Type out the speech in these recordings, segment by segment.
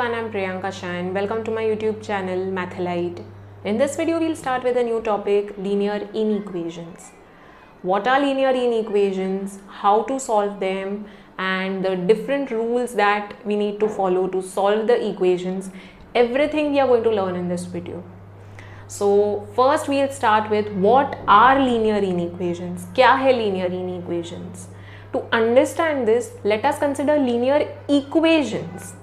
everyone, I'm Priyanka Shah and welcome to my YouTube channel Mathalite. In this video we'll start with a new topic, linear inequations. What are linear inequations, how to solve them, and the different rules that we need to follow to solve the equations. Everything we are going to learn in this video. So first we'll start with what are linear inequations? क्या है linear inequations? To understand this, let us consider linear equations.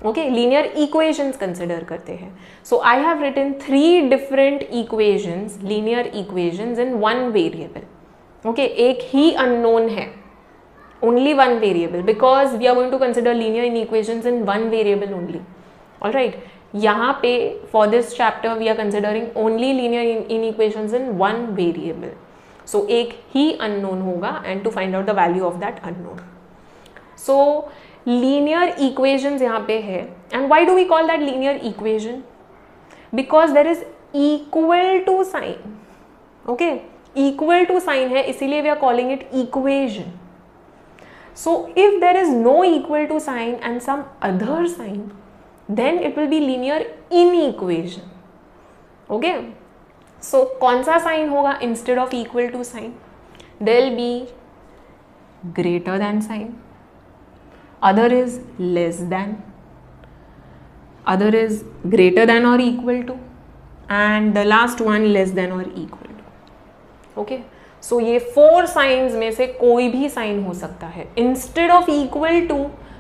Okay, linear equations consider करते हैं. So I have written 3 different equations, linear equations in one variable. Okay, एक ही unknown है, only one variable, because we are going to consider linear inequations in one variable only. All right, यहाँ पे for this chapter we are considering only linear inequations in one variable. So एक ही unknown होगा and to find out the value of that unknown. So linear equations यहाँ पे है, and why do we call that linear equation? Because there is equal to sign. Okay, equal to sign है, इसीलिए we are calling it equation. So if there is no equal to sign and some other sign, then it will be linear inequation. Okay, so कौन सा sign होगा instead of equal to sign? There will be greater than sign, other is less than, other is greater than or equal to, and the last one less than or equal to. Okay, so ये 4 signs में से कोई भी sign हो सकता है. Instead of equal to,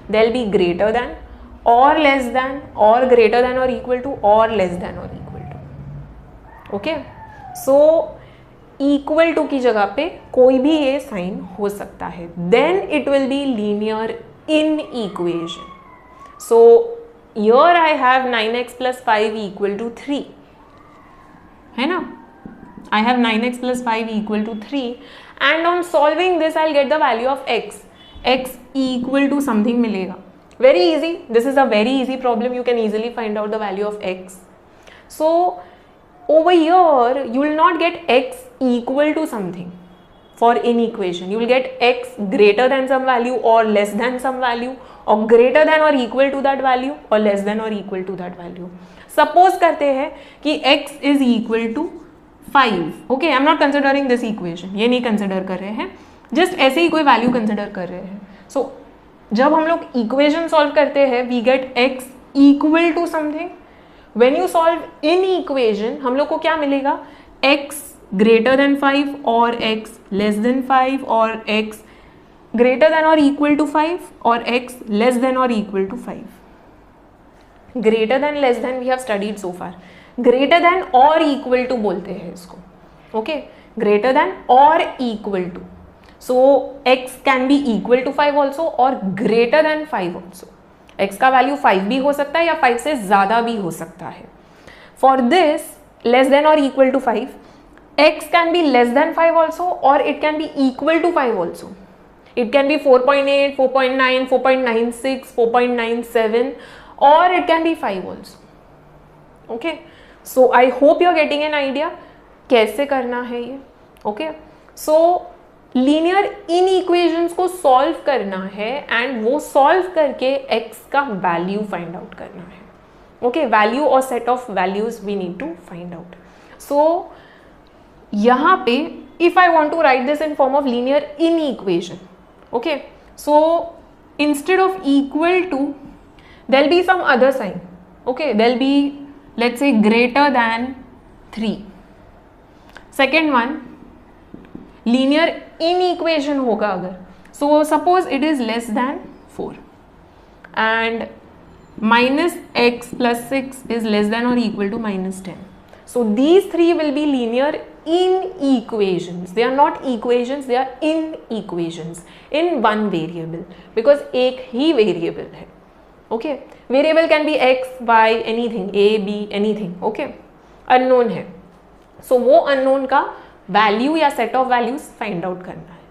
there will be greater than, or less than, or greater than or equal to, or less than or equal to. Okay, so equal to की जगह पे कोई भी ये sign हो सकता है. Then it will be linear inequation. So here I have 9x plus 5 equal to 3, है ना? I have 9x plus 5 equal to 3, and on solving this I'll get the value of x. X equal to something मिलेगा. Very easy. This is a very easy problem. You can easily find out the value of x. So over here you will not get x equal to something for inequation. You will get x greater than some value or less than some value, or greater than or equal to that value or less than or equal to that value. Suppose करते हैं कि x is equal to 5. Okay, I am not considering this equation. ये नहीं consider कर रहे हैं, just ऐसे ही कोई value consider कर रहे हैं. So जब हम लोग equation solve करते हैं, we get x equal to something. When you solve inequation, हम लोग को क्या मिलेगा? x greater than 5 or x less than 5 or x greater than or equal to 5 or x less than or equal to 5. Greater than, less than we have studied so far. Greater than or equal to बोलते हैं इसको. Okay, greater than or equal to. So x can be equal to 5 also or greater than 5 also. x का value 5 भी हो सकता है या 5 से ज़्यादा भी हो सकता है. For this less than or equal to 5, x can be less than 5 also or it can be equal to 5 also. It can be 4.8, 4.9, 4.96, 4.97, or it can be 5 also. Okay, so I hope you are getting an idea कैसे करना है ये. Okay, so linear inequations को solve करना है and वो solve करके x का value find out करना है. Okay, value or set of values we need to find out. So यहाँ पे if I want to write this in form of linear inequation, okay, so instead of equal to, there will be some other sign. Okay, there will be, let's say, greater than 3. Second one, linear inequation होगा अगर, so suppose it is less than 4 and minus x plus 6 is less than or equal to minus 10. So these 3 will be linear inequations. They are not equations, they are inequations in one variable, because एक ही variable है. Okay, variable can be x, y, anything, a, b, anything. Okay, unknown है, so वो unknown का value या set of values find out करना है.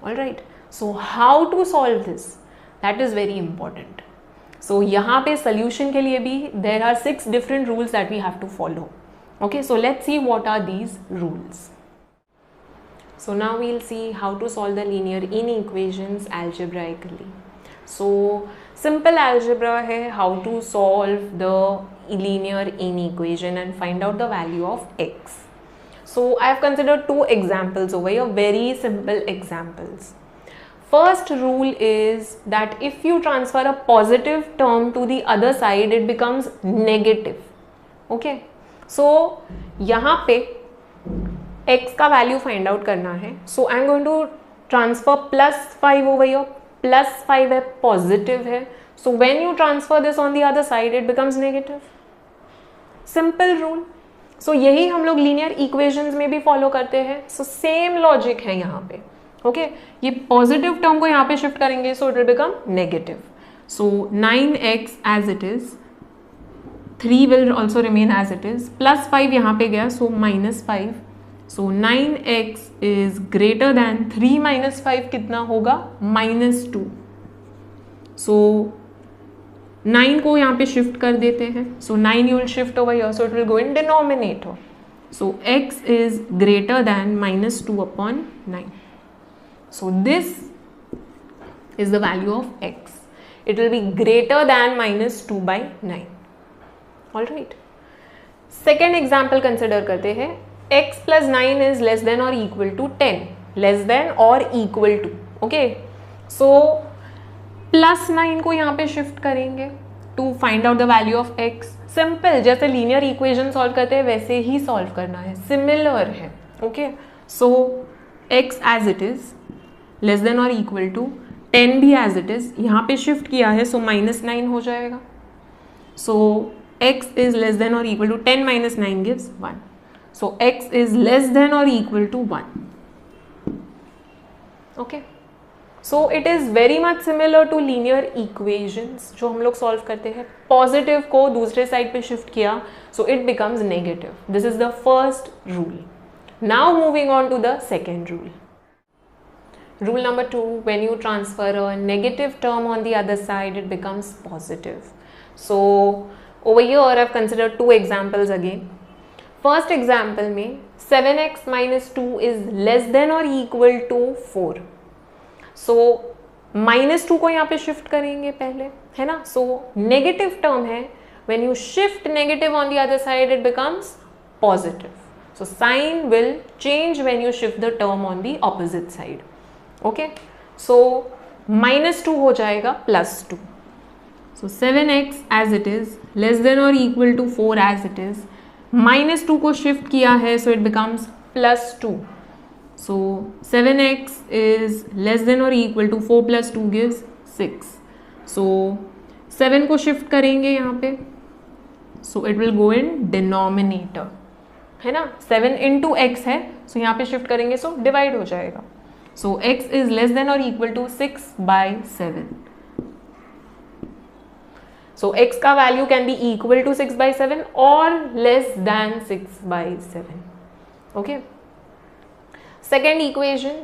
All right, so how to solve this? That is very important. So यहाँ पे solution के लिए भी there are 6 different rules that we have to follow. Okay, so let's see what are these rules. So now we'll see how to solve the linear inequations algebraically. So simple algebra है how to solve the linear inequation and find out the value of x. So I have considered two examples over here, very simple examples. First rule is that if you transfer a positive term to the other side, it becomes negative. Okay, so यहाँ पे x का value find out करना है. So I am going to transfer +5 over here. +5 है, positive है. So when you transfer this on the other side, it becomes negative. Simple rule. So यही हम लोग linear equations में भी follow करते हैं. So same logic है यहाँ पे. ओके ये पॉजिटिव टर्म को यहाँ पे शिफ्ट करेंगे so it will become negative. So 9x as it is, 3 will also remain as it is, +5 यहाँ पे गया so -5. So 9x is greater than 3 - 5 कितना होगा -2. सो 9 को यहाँ पे शिफ्ट कर देते हैं. सो 9 you will shift over here so it will go in denominator. So x is greater then -2/9. So this is the value of x. It will be greater than -2/9. All right. Second example consider करते हैं. x + 9 is less than or equal to 10. Less than or equal to. Okay. So +9 को यहाँ पे shift करेंगे to find out the value of x. Simple, जैसे linear equation solve करते हैं वैसे ही solve करना है. Similar है. Okay. So x as it is less than और इक्वल टू 10 भी एज इट इज, यहाँ पे शिफ्ट किया है सो -9 हो जाएगा. So x is less than और equal to 10 - 9 gives 1. So x is less than और equal to 1. Okay, so it is very much similar to linear equations जो हम लोग सॉल्व करते हैं. पॉजिटिव को दूसरे साइड पे शिफ्ट किया so it becomes negative. This is the first rule. Now moving on to the second rule. Rule number 2, when you transfer a negative term on the other side, it becomes positive. So over here I have considered two examples again. First example में 7x - 2 is less than or equal to 4. So -2 को यहाँ पे shift करेंगे पहले, है ना. So negative term है, when you shift negative on the other side, it becomes positive. So sign will change when you shift the term on the opposite side. Okay, so -2 हो जाएगा +2. So 7x as it is less than और equal to 4 as it is. -2 को shift किया है so it becomes +2. So 7x is less than और equal to 4 + 2 gives 6. So 7 को shift करेंगे यहाँ पे so it will go in denominator, है ना. 7 × x है सो यहाँ पे शिफ्ट करेंगे सो डिवाइड हो जाएगा. So x is less than or equal to 6/7. So x का value can be equal to 6/7 or less than 6/7. Okay. Second inequation,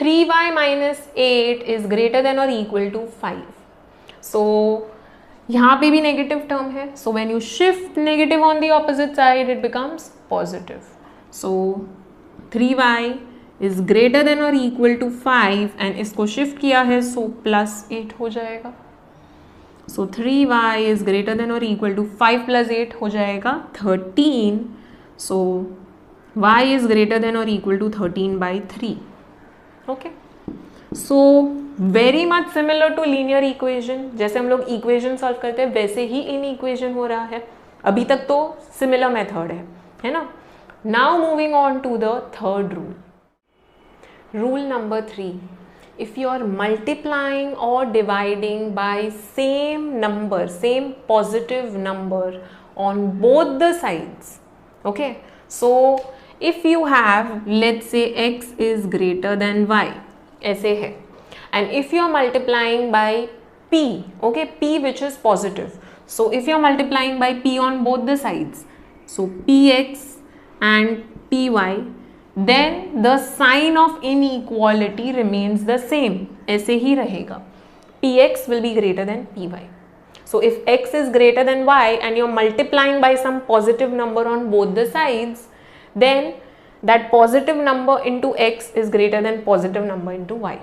3y - 8 is greater than or equal to 5. So यहाँ पे भी negative term है. So when you shift negative on the opposite side, it becomes positive. So 3y is greater than और equal to 5 and इसको shift किया है so +8 हो जाएगा. So 3y is greater than और इक्वल टू 5 + 8 हो जाएगा 13. So y is greater than और equal to 13/3. Okay, so very much similar to linear equation. जैसे हम लोग इक्वेशन सॉल्व करते हैं वैसे ही इन इक्वेशन हो रहा है. अभी तक तो सिमिलर मेथड है ना. Now moving on to the third rule. Rule number 3. If you are multiplying or dividing by same number, same positive number on both the sides, okay. So if you have, let's say x is greater than y, ऐसे है, and if you are multiplying by p, okay, p which is positive. So if you are multiplying by p on both the sides, so px and py, then the sign of inequality remains the same. ऐसे ही रहेगा. px will be greater than py. So if x is greater than y and you're multiplying by some positive number on both the sides, then that positive number into x is greater than positive number into y.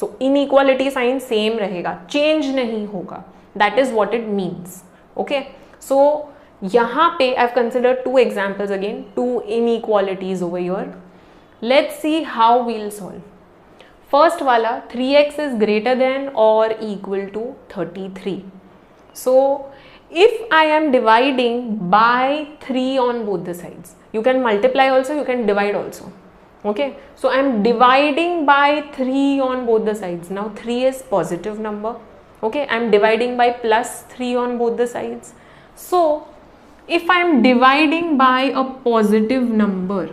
So inequality sign same रहेगा, change नहीं होगा. That is what it means. Okay, so यहाँ पे I have considered 2 examples again, 2 inequalities over here. Let's see how we'll solve. First वाला 3x is greater than or equal to 33. So if I am dividing by 3 on both the sides, you can multiply also, you can divide also. Okay, so I am dividing by 3 on both the sides. Now 3 is positive number. Okay, I am dividing by plus 3 on both the sides. So if I am dividing by a positive number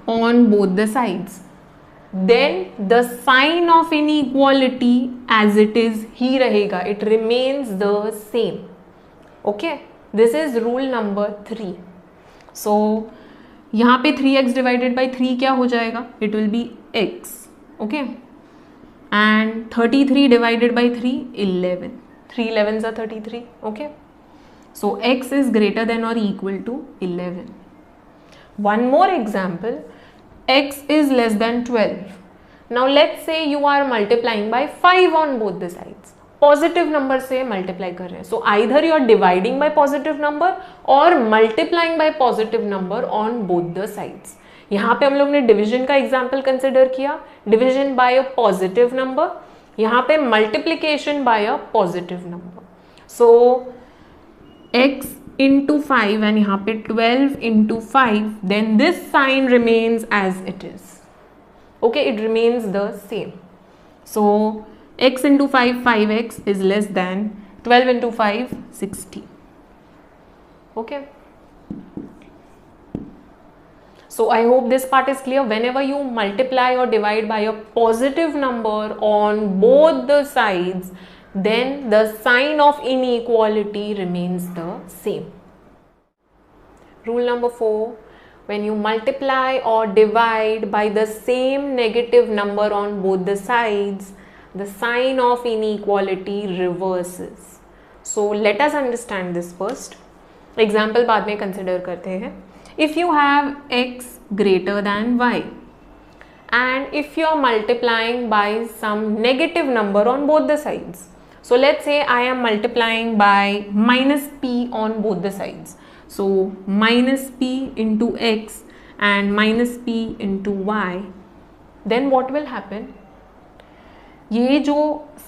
on both the sides, then the sign of inequality as it is ही रहेगा, it remains the same. Okay, this is rule number 3. So यहाँ पे 3x divided by 3 क्या हो जाएगा? It will be x. Okay, and 33 divided by 3 11. 3 11s are 33. Okay, so x is greater than or equal to 11. One more example, x is less than 12. Now let's say you are multiplying by 5 on both the sides. Positive number से multiply कर रहे हैं, so either you are dividing by positive number और multiplying by positive number on both the sides. यहाँ पे हम लोग ने डिवीजन का एग्जाम्पल कंसिडर किया, division by a positive number, यहाँ पे multiplication by a positive number. So x into 5 and यहाँ पे 12 into 5, then this sign remains as it is. Okay, it remains the same. So x into 5 5x is less than 12 into 5 60. Okay, so I hope this part is clear. Whenever you multiply or divide by a positive number on both the sides, then the sign of inequality remains the same. Rule number 4, when you multiply or divide by the same negative number on both the sides, the sign of inequality reverses. So let us understand this first. Example बाद में consider करते हैं. If you have x greater than y and if you are multiplying by some negative number on both the sides, so let's say I am multiplying by minus p on both the sides. So minus p into x and minus p into y, then what will happen? ये जो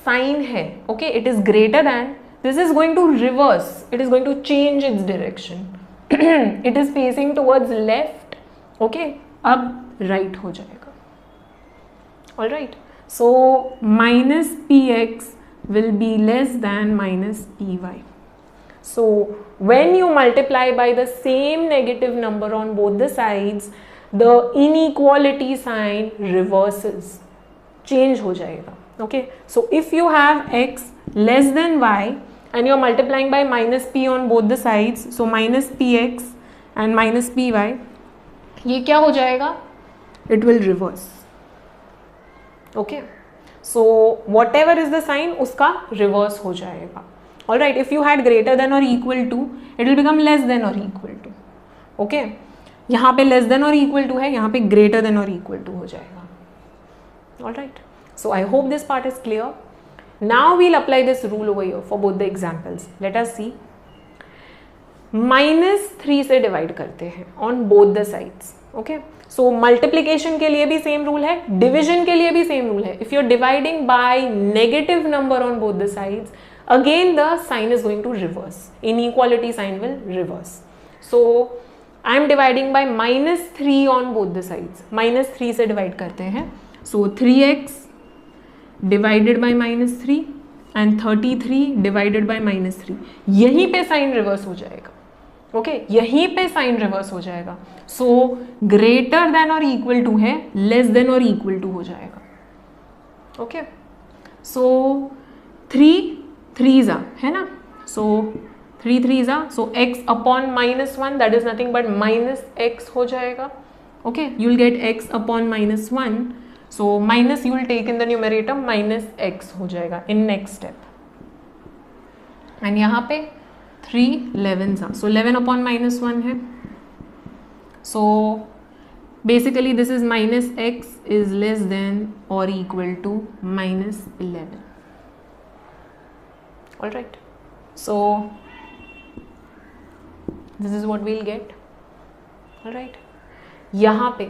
sign है, okay, it is greater than, this is going to reverse, it is going to change its direction. It is facing towards left, okay, अब right हो जाएगा. All right, so minus px will be less than minus py. So when you multiply by the same negative number on both the sides, the inequality sign reverses, change हो जाएगा. Okay, so if you have x less than y and you are multiplying by minus p on both the sides, so minus px and minus py, ये क्या हो जाएगा? It will reverse. Okay, so whatever is the sign उसका reverse हो जाएगा. Alright, if you had greater than or equal to, it will become less than or equal to. Okay, यहाँ पे less than or equal to है, यहाँ पे greater than or equal to हो जाएगा. Alright, so I hope this part is clear. Now we'll apply this rule over here for both the examples. Let us see. -3 से divide करते हैं on both the sides. Okay, so multiplication के लिए भी same rule है, division के लिए भी same rule है. If you're dividing by negative number on both the sides, again the sign is going to reverse. Inequality sign will reverse. So I am dividing by -3 on both the sides. -3 से divide करते हैं. So 3x divided by -3 and 33 divided by -3. यहीं पे sign reverse हो जाएगा. Okay, यहीं पे sign reverse हो जाएगा. सो ग्रेटर देन और इक्वल टू है, लेस देन और इक्वल टू हो जाएगा. ओके, सो 3 ज़ा है ना, सो 3 ज़ा, सो x upon -1 that is nothing but -x हो जाएगा. Okay, you will gate x upon -1. So minus you will take in the numerator, minus x हो जाएगा in next step. And यहाँ पे 3 11s are, so 11 upon -1 है. So Basically this is minus x is less than or equal to minus 11. Alright, so this is what we'll get. Alright, यहाँ पे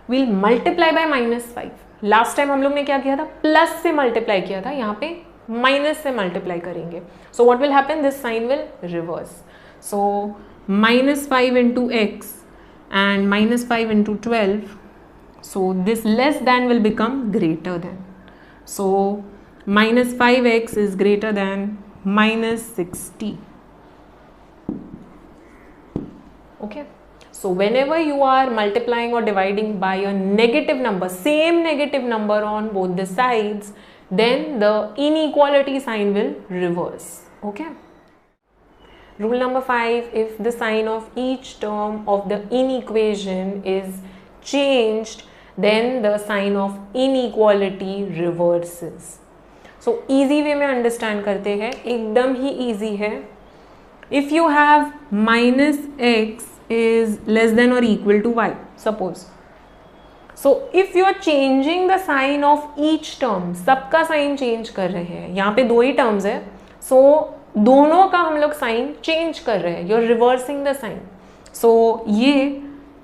we'll multiply by minus 5. Last time हम लोग ने क्या किया था, plus से मल्टीप्लाई किया था, यहाँ पे माइनस से मल्टीप्लाई करेंगे. So what will happen, this sign will reverse. सो minus 5 into x and minus 5 into 12, so this less than will become greater than. So minus 5x is greater than minus 60. Okay, so whenever you are multiplying or dividing by a negative number, same negative number on both the sides, then the inequality sign will reverse. Okay. Rule number 5, if the sign of each term of the inequation is changed, then the sign of inequality reverses. So easy way में understand करते हैं, एकदम ही easy है. If you have minus x is less than or equal to y, suppose. So if you are changing the sign of each term, सबका sign change कर रहे हैं, यहाँ पे दो ही terms है, so दोनों का हम लोग साइन चेंज कर रहे हैं, you are reversing the sign. So ये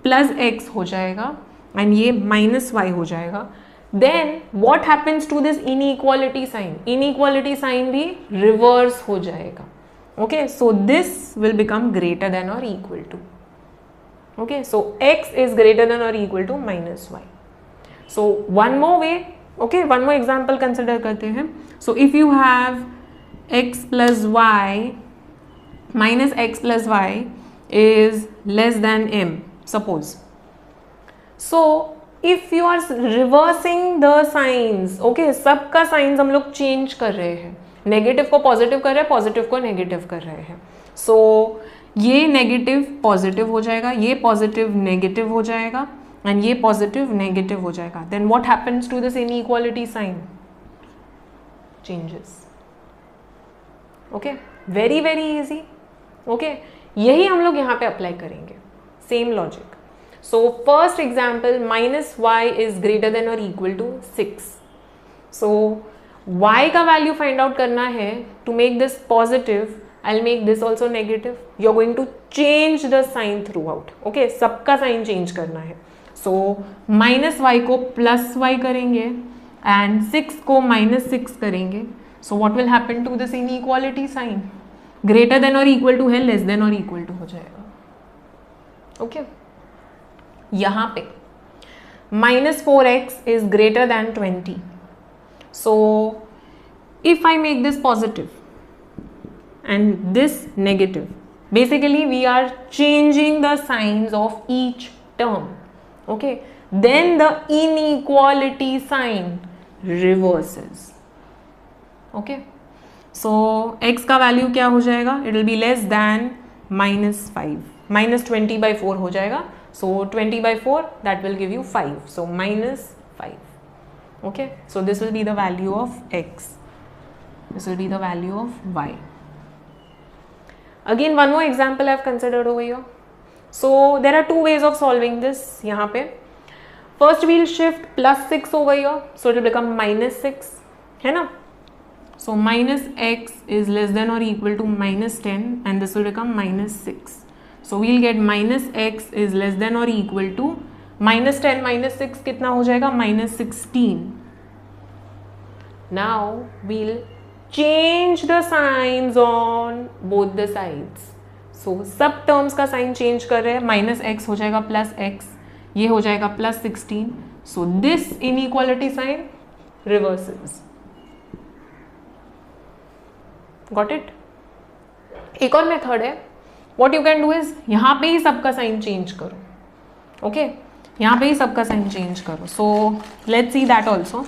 प्लस एक्स हो जाएगा एंड ये माइनस वाई हो जाएगा. Then what happens to this inequality sign, inequality sign भी रिवर्स हो जाएगा. Okay, so this will become greater than और equal to. Okay, so x is greater than और equal to minus y. So one more way, okay, one more example consider करते हैं. So if you have x plus y minus x plus y is less than m, suppose. So if you are reversing the signs, okay, सबका signs हम लोग change कर रहे हैं, negative को positive कर रहे हैं, पॉजिटिव को नेगेटिव कर रहे हैं. सो ये नेगेटिव पॉजिटिव हो जाएगा, ये पॉजिटिव नेगेटिव हो जाएगा एंड ये पॉजिटिव नेगेटिव हो जाएगा. Then what happens to this inequality sign, changes. Okay, very very easy. Okay, यही हम लोग यहाँ पे अप्लाई करेंगे, same logic. So first example, minus Y is greater than और इक्वल टू 6. सो y का वैल्यू फाइंड आउट करना है. To make this positive I will make this also negative. You are going to change the sign throughout. Okay, सबका sign change करना है. So minus Y को plus Y करेंगे and 6 को minus 6 करेंगे. So what will happen to this inequality sign? Greater than or equal to है, less than or equal to हो जाएगा. Okay. यहाँ पे minus 4x is greater than 20. So if I make this positive and this negative, basically we are changing the signs of each term. Okay. Then the inequality sign reverses. Okay, so x का value क्या हो जाएगा, it will be less than minus 5, minus 20 by 4 हो जाएगा. So 20 by 4 that will give you 5, so minus 5. Okay, so this will be the value of x, this will be the value of y. Again one more example I have considered over here. So there are two ways of solving this. यहाँ पे first we'll shift plus 6 over here, so it will become minus 6, है ना. So minus x is less than or equal to minus 10 and this will become minus 6. So we'll get minus x is less than or equal to minus 10 minus 6 कितना हो जाएगा, minus 16. Now we'll change the signs on both the sides. So सब terms का sign change कर रहे हैं. minus x हो जाएगा plus x, ये हो जाएगा plus 16. So this inequality sign reverses. Got it? एक और मेथड है. What you can do is यहाँ पे ही सबका साइन चेंज करो. ओके, यहाँ पे ही सबका साइन चेंज करो. So let's see that also.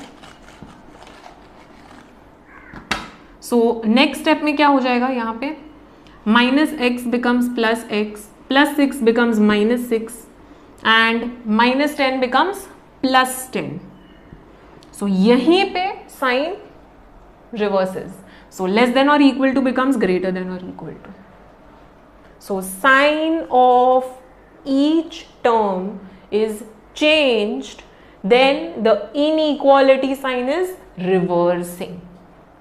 So next step में क्या हो जाएगा, यहाँ पे minus X becomes plus X, plus 6 becomes minus 6 and minus 10 becomes plus 10. So यहीं पे sign reverses. So less than or equal to becomes greater than or equal to. So sign of each term is changed, then the inequality sign is reversing.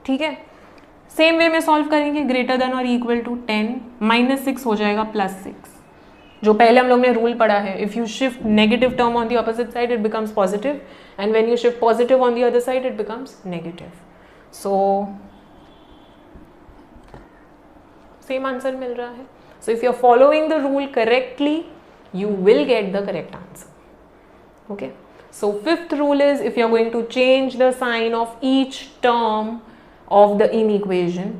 ठीक है, same way में solve करेंगे. Greater than और equal to 10 -6 हो जाएगा +6. जो पहले हम लोग ने रूल पढ़ा है, if you shift negative term on the opposite side it becomes positive, and when you shift positive on the other side it becomes negative. So same answer मिल रहा है. So if you are following the rule correctly you will get the correct answer. Okay, so fifth rule is, if you are going to change the sign of each term of the inequation,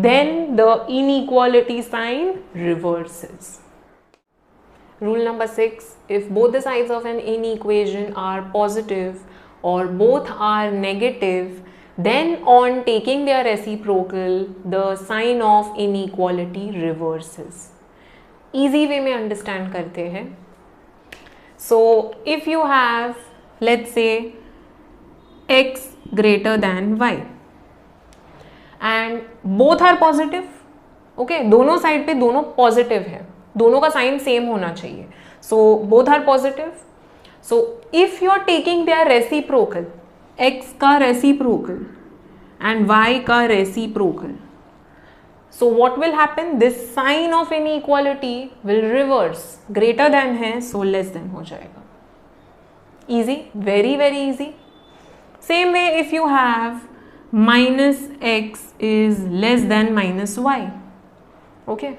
then the inequality sign reverses. Rule number 6, if both the sides of an inequation are positive or both are negative, then on taking their reciprocal the sign of inequality reverses. Easy way में understand करते हैं. So if you have, let's say, x greater than y and both are positive, okay, दोनों side पे दोनों positive है, दोनों का sign same होना चाहिए. So both are positive. So if you are taking their reciprocal, x का reciprocal and y का reciprocal, so what will happen? This sign of inequality will reverse. Greater than है, so less than हो जाएगा. Easy, very very easy. Same way, if you have -x is less than -y, okay,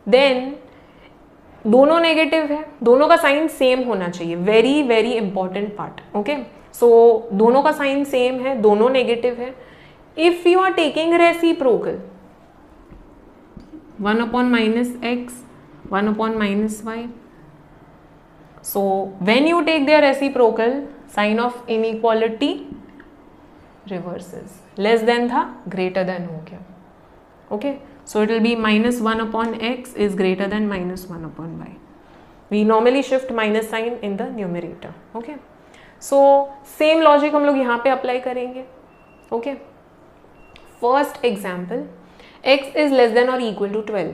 then दोनों negative है, दोनों का sign same होना चाहिए. Very very important part. Okay, so दोनों का साइन सेम है, दोनों नेगेटिव है. If you are taking reciprocal, 1 upon -x, 1 upon -y. So when you take their reciprocal, sign of inequality reverses. Less than था, greater than हो गया. Okay, so it will be -1 upon x is greater than -1 upon y. We normally shift minus sign in the numerator. Okay, so same logic हम लोग यहाँ पे apply करेंगे. Okay, first example. X is less than or equal to 12.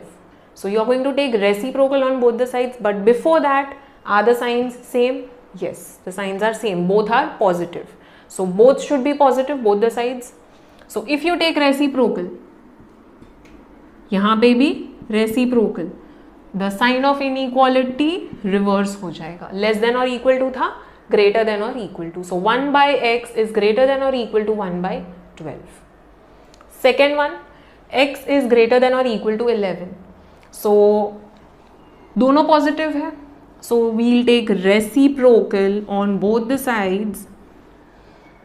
So you are going to take reciprocal on both the sides, but before that, are the signs same? Yes, the signs are same. Both are positive. So both should be positive, both the sides. So if you take reciprocal, यहाँ पे भी reciprocal, the sign of inequality reverse हो जाएगा. Less than or equal to था, greater than or equal to. So 1 by x is greater than or equal to 1 by 12. Second one, x is greater than or equal to 11. So दोनों positive है, so we'll take reciprocal on both the sides.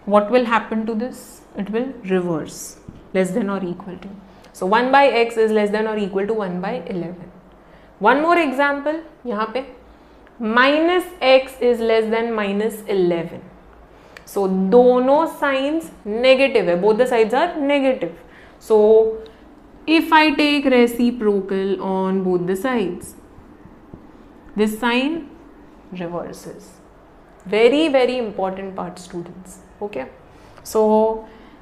What will happen to this? It will reverse, less than or equal to. So 1 by x is less than or equal to 1 by 11. One more example, यहाँ पे -x is less than -11. So दोनों signs negative है, both the sides are negative. So if I take reciprocal on both the sides, this sign reverses. Very very important part students. Okay, so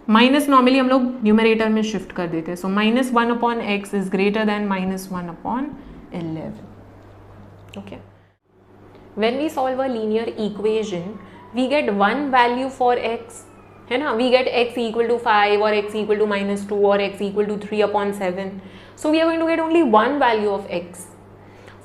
minus normally हम लोग numerator में shift कर देते हैं. सो -1 upon x is greater than -1 upon 11. Okay, when we solve a linear equation we get one value for x, है ना. We get x equal to 5 और x equal to -2 और x equal to 3 upon 7. So we are going to get only one value of x.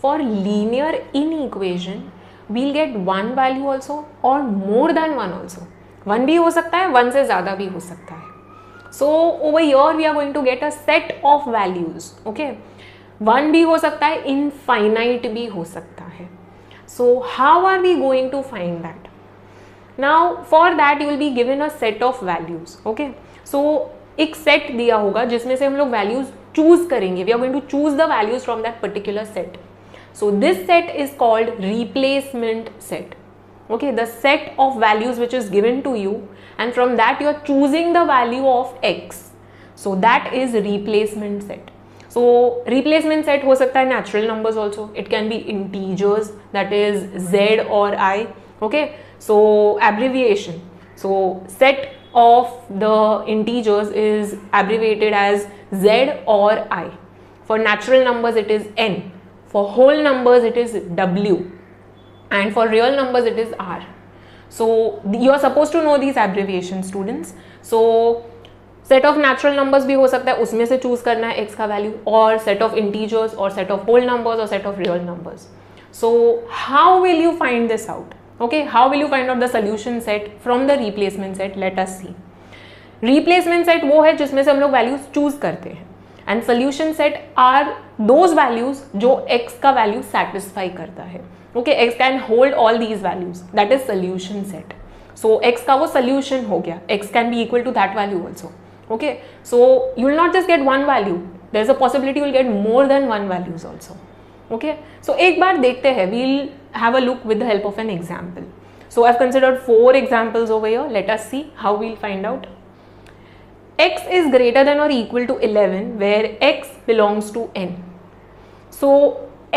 For linear inequation we'll get one value also or more than one also. One भी हो सकता है, one से ज़्यादा भी हो सकता है. So over here we are going to get a set of values. Okay, one भी हो सकता है, infinite भी हो सकता है. So how are we going to find that? Now for that you will be given a set of values. Okay, so एक set दिया होगा जिसमें से हम लोग values choose करेंगे. We are going to choose the values from that particular set. So this set is called replacement set. Okay, the set of values which is given to you and from that you are choosing the value of x. So that is replacement set. So replacement set हो सकता है natural numbers also. It can be integers, that is z or I. Okay, so abbreviation. So set of the integers is abbreviated as z or I. For natural numbers it is n. For whole numbers it is w. and for real numbers it is R. So you are supposed to know these abbreviations, students. So set of natural numbers भी हो सकता है, उसमें से choose करना है x का value, और सेट ऑफ इंटीजर्स, और सेट ऑफ होल नंबर्स, और set of real numbers. So how will you find this out? Okay, how will you find out the solution set from the replacement set? Let us see. Replacement set वो है जिसमें से हम लोग values choose करते हैं, and solution set are those values जो X का वैल्यू सेटिस्फाई करता है. Okay, X can hold all these values, that is solution set. So X का वो सोल्यूशन हो गया, X can be equal to that value also. Okay, so you will not just get one value, there is a possibility you will get more than one values also. Okay, so एक बार देखते हैं, we'll have a look with the help of an example. So I've considered 4 examples over here. Let us see how we'll find out. X is greater than or equal to 11 where X belongs to N. So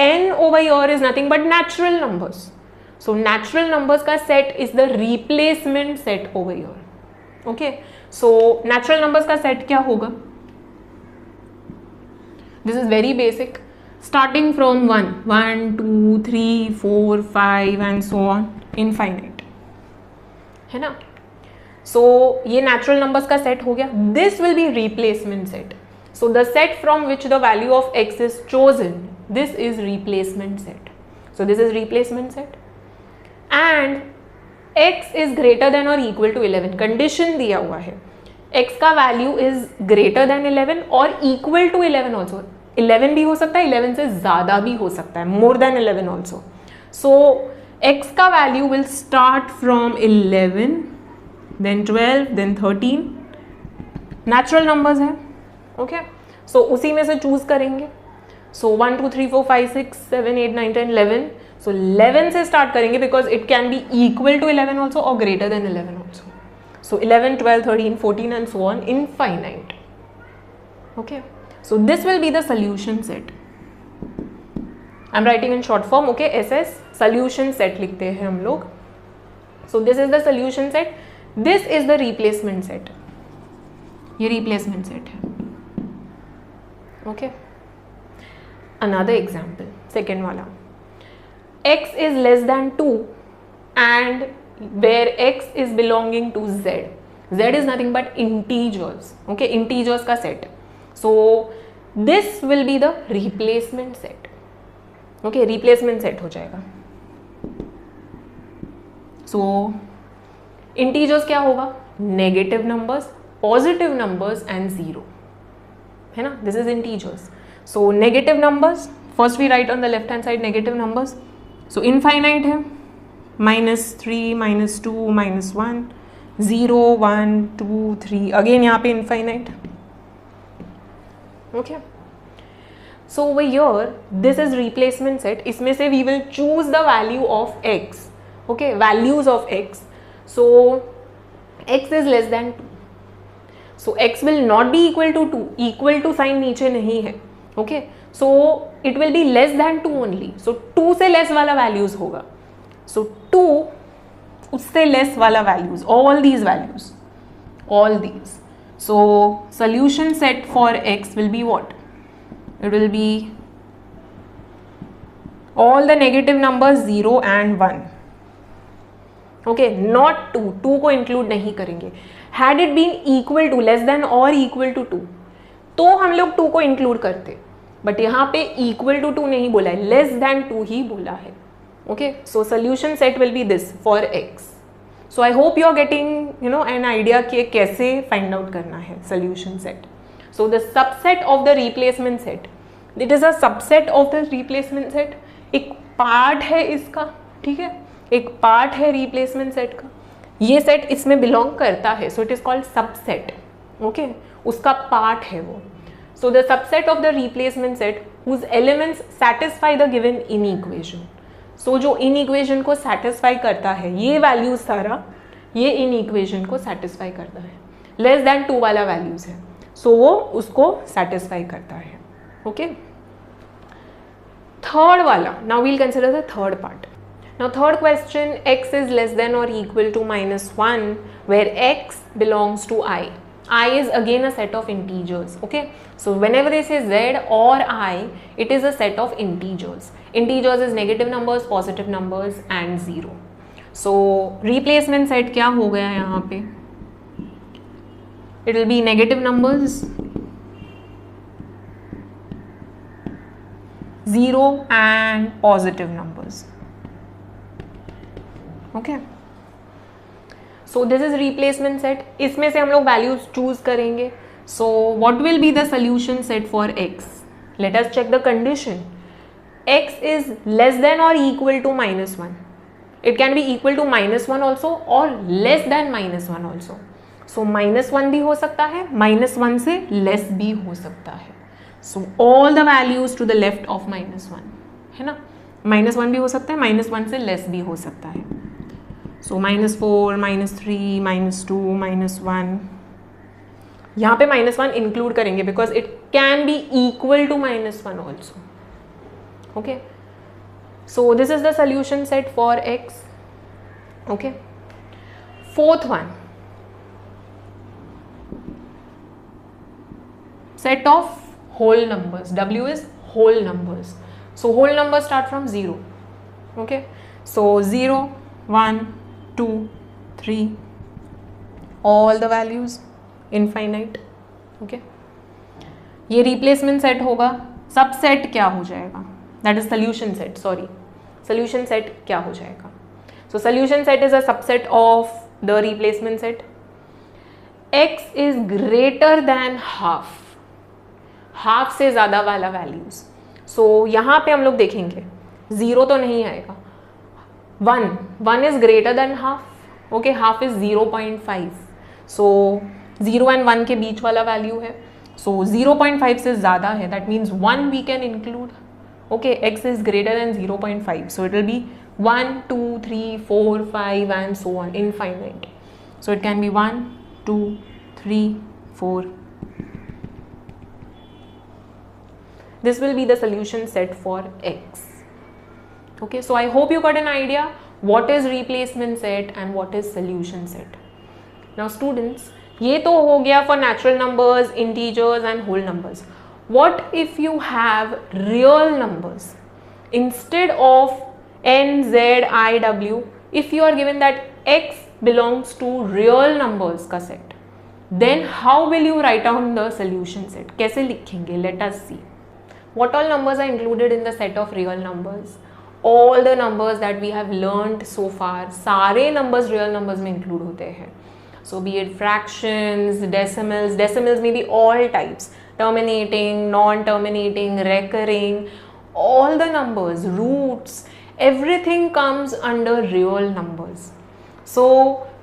N over here is nothing but natural numbers. So natural numbers का set is the replacement set over here. Okay, so natural numbers का set क्या होगा? This is very basic, starting from 1, 1, 2, 3, 4, 5 and so on infinite, है ना? So ये natural numbers का set हो गया. This will be replacement set. So the set from which the value of x is chosen, this is replacement set. So this is replacement set. And x is greater than or equal to 11. Condition दिया हुआ है, x का value is greater then 11 और equal to 11 also. 11 भी हो सकता है, 11 से ज़्यादा भी हो सकता है, more than 11 also. So x का value will start from 11, then 12, then 13. Natural numbers है. ओके, सो उसी में से चूज करेंगे. सो 1, 2, 3, 4, 5, 6, 7, 8, 9, 10, 11. So 11 से start करेंगे because it can be equal to 11 also or greater than 11 also. So 11, 12, 13, 14 and so on infinite. Okay, so this will be the solution set. I'm writing in short form. Okay, SS solution set लिखते हैं हम लोग. So this is the solution set. This is the replacement set. ये replacement set है. Okay. Another example, second वाला. X is less than 2 and where x is belonging to z. Z is nothing but integers. Okay, integers का set. So this will be the replacement set. Okay, replacement set हो जाएगा. So integers क्या होगा? Negative numbers, positive numbers and 0. है ना? This is integers. So negative numbers, first we write on the left hand side negative numbers. So infinite है, -3, -2, -1, 0, 1, 2, 3, again यहाँ पे infinite. Okay, so over here this is replacement set. इसमें से we will choose the value of x. Okay, values of x. So x is less than 2. So x will not be equal to 2. Equal to sign नीचे नहीं है. Okay, so it will be less than 2 only. So 2 से less वाला values होगा. So 2 उससे less वाला values, all these values, all these. So solution set for x will be what? It will be all the negative numbers 0 and 1. Okay, not 2. 2 को include नहीं करेंगे. Had it been equal to, less than or equal to 2, तो हम लोग 2 को include करते. But यहाँ पे equal to 2 नहीं बोला है, less than 2 ही बोला है. Okay, so solution set will be this for x. So I hope you are getting an idea कि कैसे find out करना है solution set. So the subset of the replacement set, it is a subset of the replacement set. एक part है इसका, ठीक है, एक part है replacement set का. ये set इसमें belong करता है, so it is called subset. Okay, उसका part है वो. So the subset of the replacement set whose elements satisfy the given inequation. So जो inequation को satisfy करता है, ये values सारा ये inequation को satisfy करता है. Less than 2 वाला values है, so वो उसको satisfy करता है. Okay. Third वाला. Now we'll consider the third part. Now third question, x is less than or equal to -1 where x belongs to I. I is again a set of integers. Okay, so whenever they say z or I, it is a set of integers. Integers is negative numbers, positive numbers and 0. So replacement set क्या हो गया यहाँ पे? It will be negative numbers, 0 and positive numbers. Okay. So this is replacement set. इसमें से हम लोग values choose करेंगे. So what will be the solution set for x? Let us check the condition. X is less than or equal to -1. It can be equal to -1 also or less than -1 also. So -1 भी हो सकता है, -1 से less भी हो सकता है. So all the values to the left of -1, है ना? -1 भी हो सकता है, -1 से less भी हो सकता है. So -4, -3, -2, -1. यहाँ पे -1 इंक्लूड करेंगे because it can be equal to -1 also. Okay, so this is the solution set for x. Okay, fourth one, set of whole numbers. W is whole numbers. So whole numbers start from 0. Okay, so 0, 1, 2, 3, all the values infinite. Okay, ये replacement set होगा. Subset क्या हो जाएगा? That is solution set. Sorry, solution set क्या हो जाएगा? So solution set is a subset of the replacement set. X is greater than half. Half से ज़्यादा वाला वैल्यूज़. सो यहाँ पे हम लोग देखेंगे 0 तो नहीं आएगा. 1 is greater than half. Okay, half is 0.5. So 0 and 1 के बीच वाला वैल्यू है. सो 0.5 से ज़्यादा है, that means 1 we can include. Okay, x is greater than 0.5. So it will be 1, 2, 3, 4, 5 and so on, infinite. So it can be 1, 2, 3, 4. This will be the solution set for x. Okay, so I hope you got an idea what is replacement set and what is solution set. Now students, ये तो हो गया for natural numbers, integers and whole numbers. What if you have real numbers? Instead of n, z, I, w, if you are given that x belongs to real numbers का set, then how will you write down the solution set? कैसे लिखेंगे? Let us see. What all numbers are included in the set of real numbers? All the numbers that we have learned so far, सारे numbers real numbers में include होते हैं. So be it fractions, decimals. Decimals may be all types, terminating, non-terminating, recurring, all the numbers, roots, everything comes under real numbers. So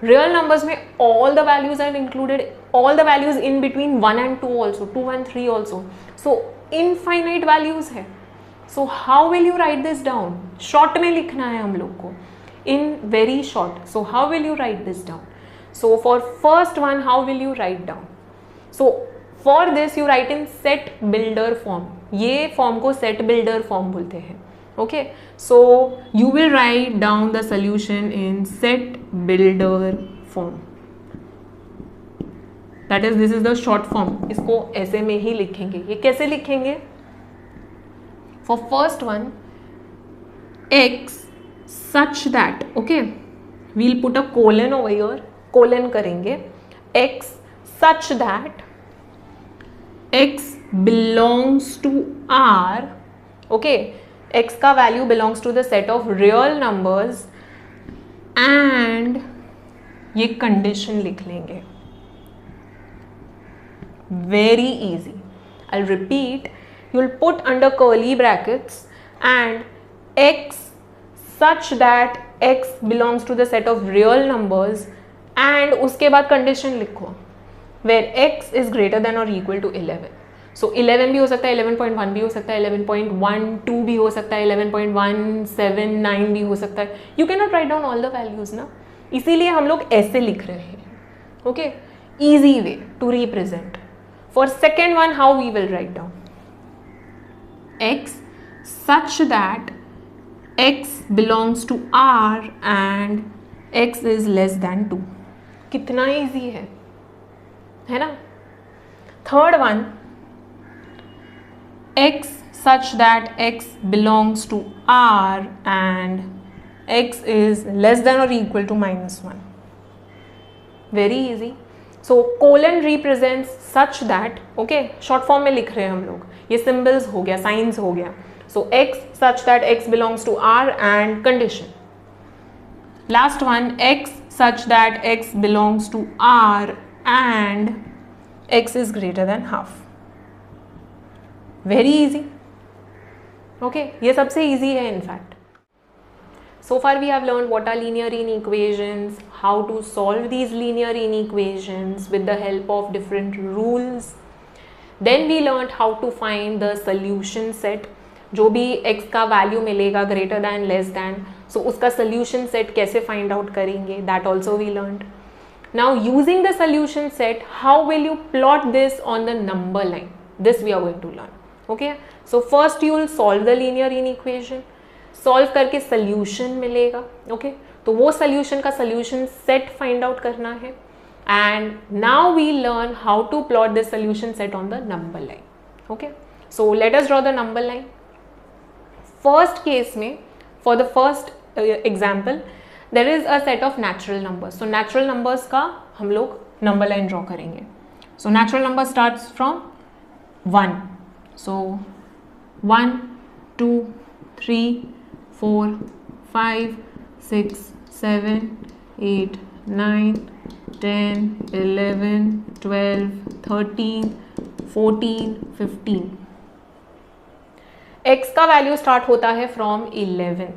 real numbers में all the values are included, all the values in between 1 and 2 also, 2 and 3 also. So infinite values है. So how will you write this down? Short में लिखना है हम लोग को, in very short. So how will you write this down? So for first one, how will you write down? So for this you write in set builder form. ये form को set builder form बोलते हैं. Okay, so you will write down the solution in set builder form. That is, this is the short form. इसको ऐसे में ही लिखेंगे. ये कैसे लिखेंगे? For first one, x such that, okay, we'll put a colon over here. Colon करेंगे x such that x belongs to R. Okay, x का value belongs to the set of real numbers and ये condition लिख लेंगे. Very easy. I'll repeat. You'll put under curly brackets and x such that x belongs to the set of real numbers and उसके बाद condition लिखो where x is greater than or equal to 11. So 11 भी हो सकता है, 11.1 भी हो सकता है, 11.12 भी हो सकता है, 11.179 भी हो सकता है. You cannot write down all the values ना, इसीलिए हम लोग ऐसे लिख रहे हैं. Okay, easy way to represent. For second one, how we will write down? X such that x belongs to R and x is less than 2. कितना easy है ना? Third one, x such that x belongs to R and x is less than or equal to -1. Very easy. So colon represents such that, okay, short form में लिख रहे हैं हम लोग, ये symbols हो गया, signs हो गया. So x such that x belongs to R and condition. Last one, x such that x belongs to R and x is greater than half. Very easy. Okay, ये सबसे easy है in fact. So far we have learned what are linear inequations, how to solve these linear inequations with the help of different rules. Then we learned how to find the solution set. जो भी x का value मिलेगा greater than less than, so उसका solution set कैसे find out करेंगे, that also we learned. Now using the solution set, how will you plot this on the number line? This we are going to learn. Okay, so first you will solve the linear inequation. Solve करके solution मिलेगा. Okay, तो वो solution का solution set find out करना है. And now we learn how to plot this solution set on the number line. Okay, so let us draw the number line. First case में, for the first example, there is a set of natural numbers. So natural numbers का हम लोग number line draw करेंगे. So natural number starts from 1. So 1, 2, 3, 4, 5, 6, 7, 8, 9, 10, 11, 12, 13, 14, 15. x का value start होता है from 11.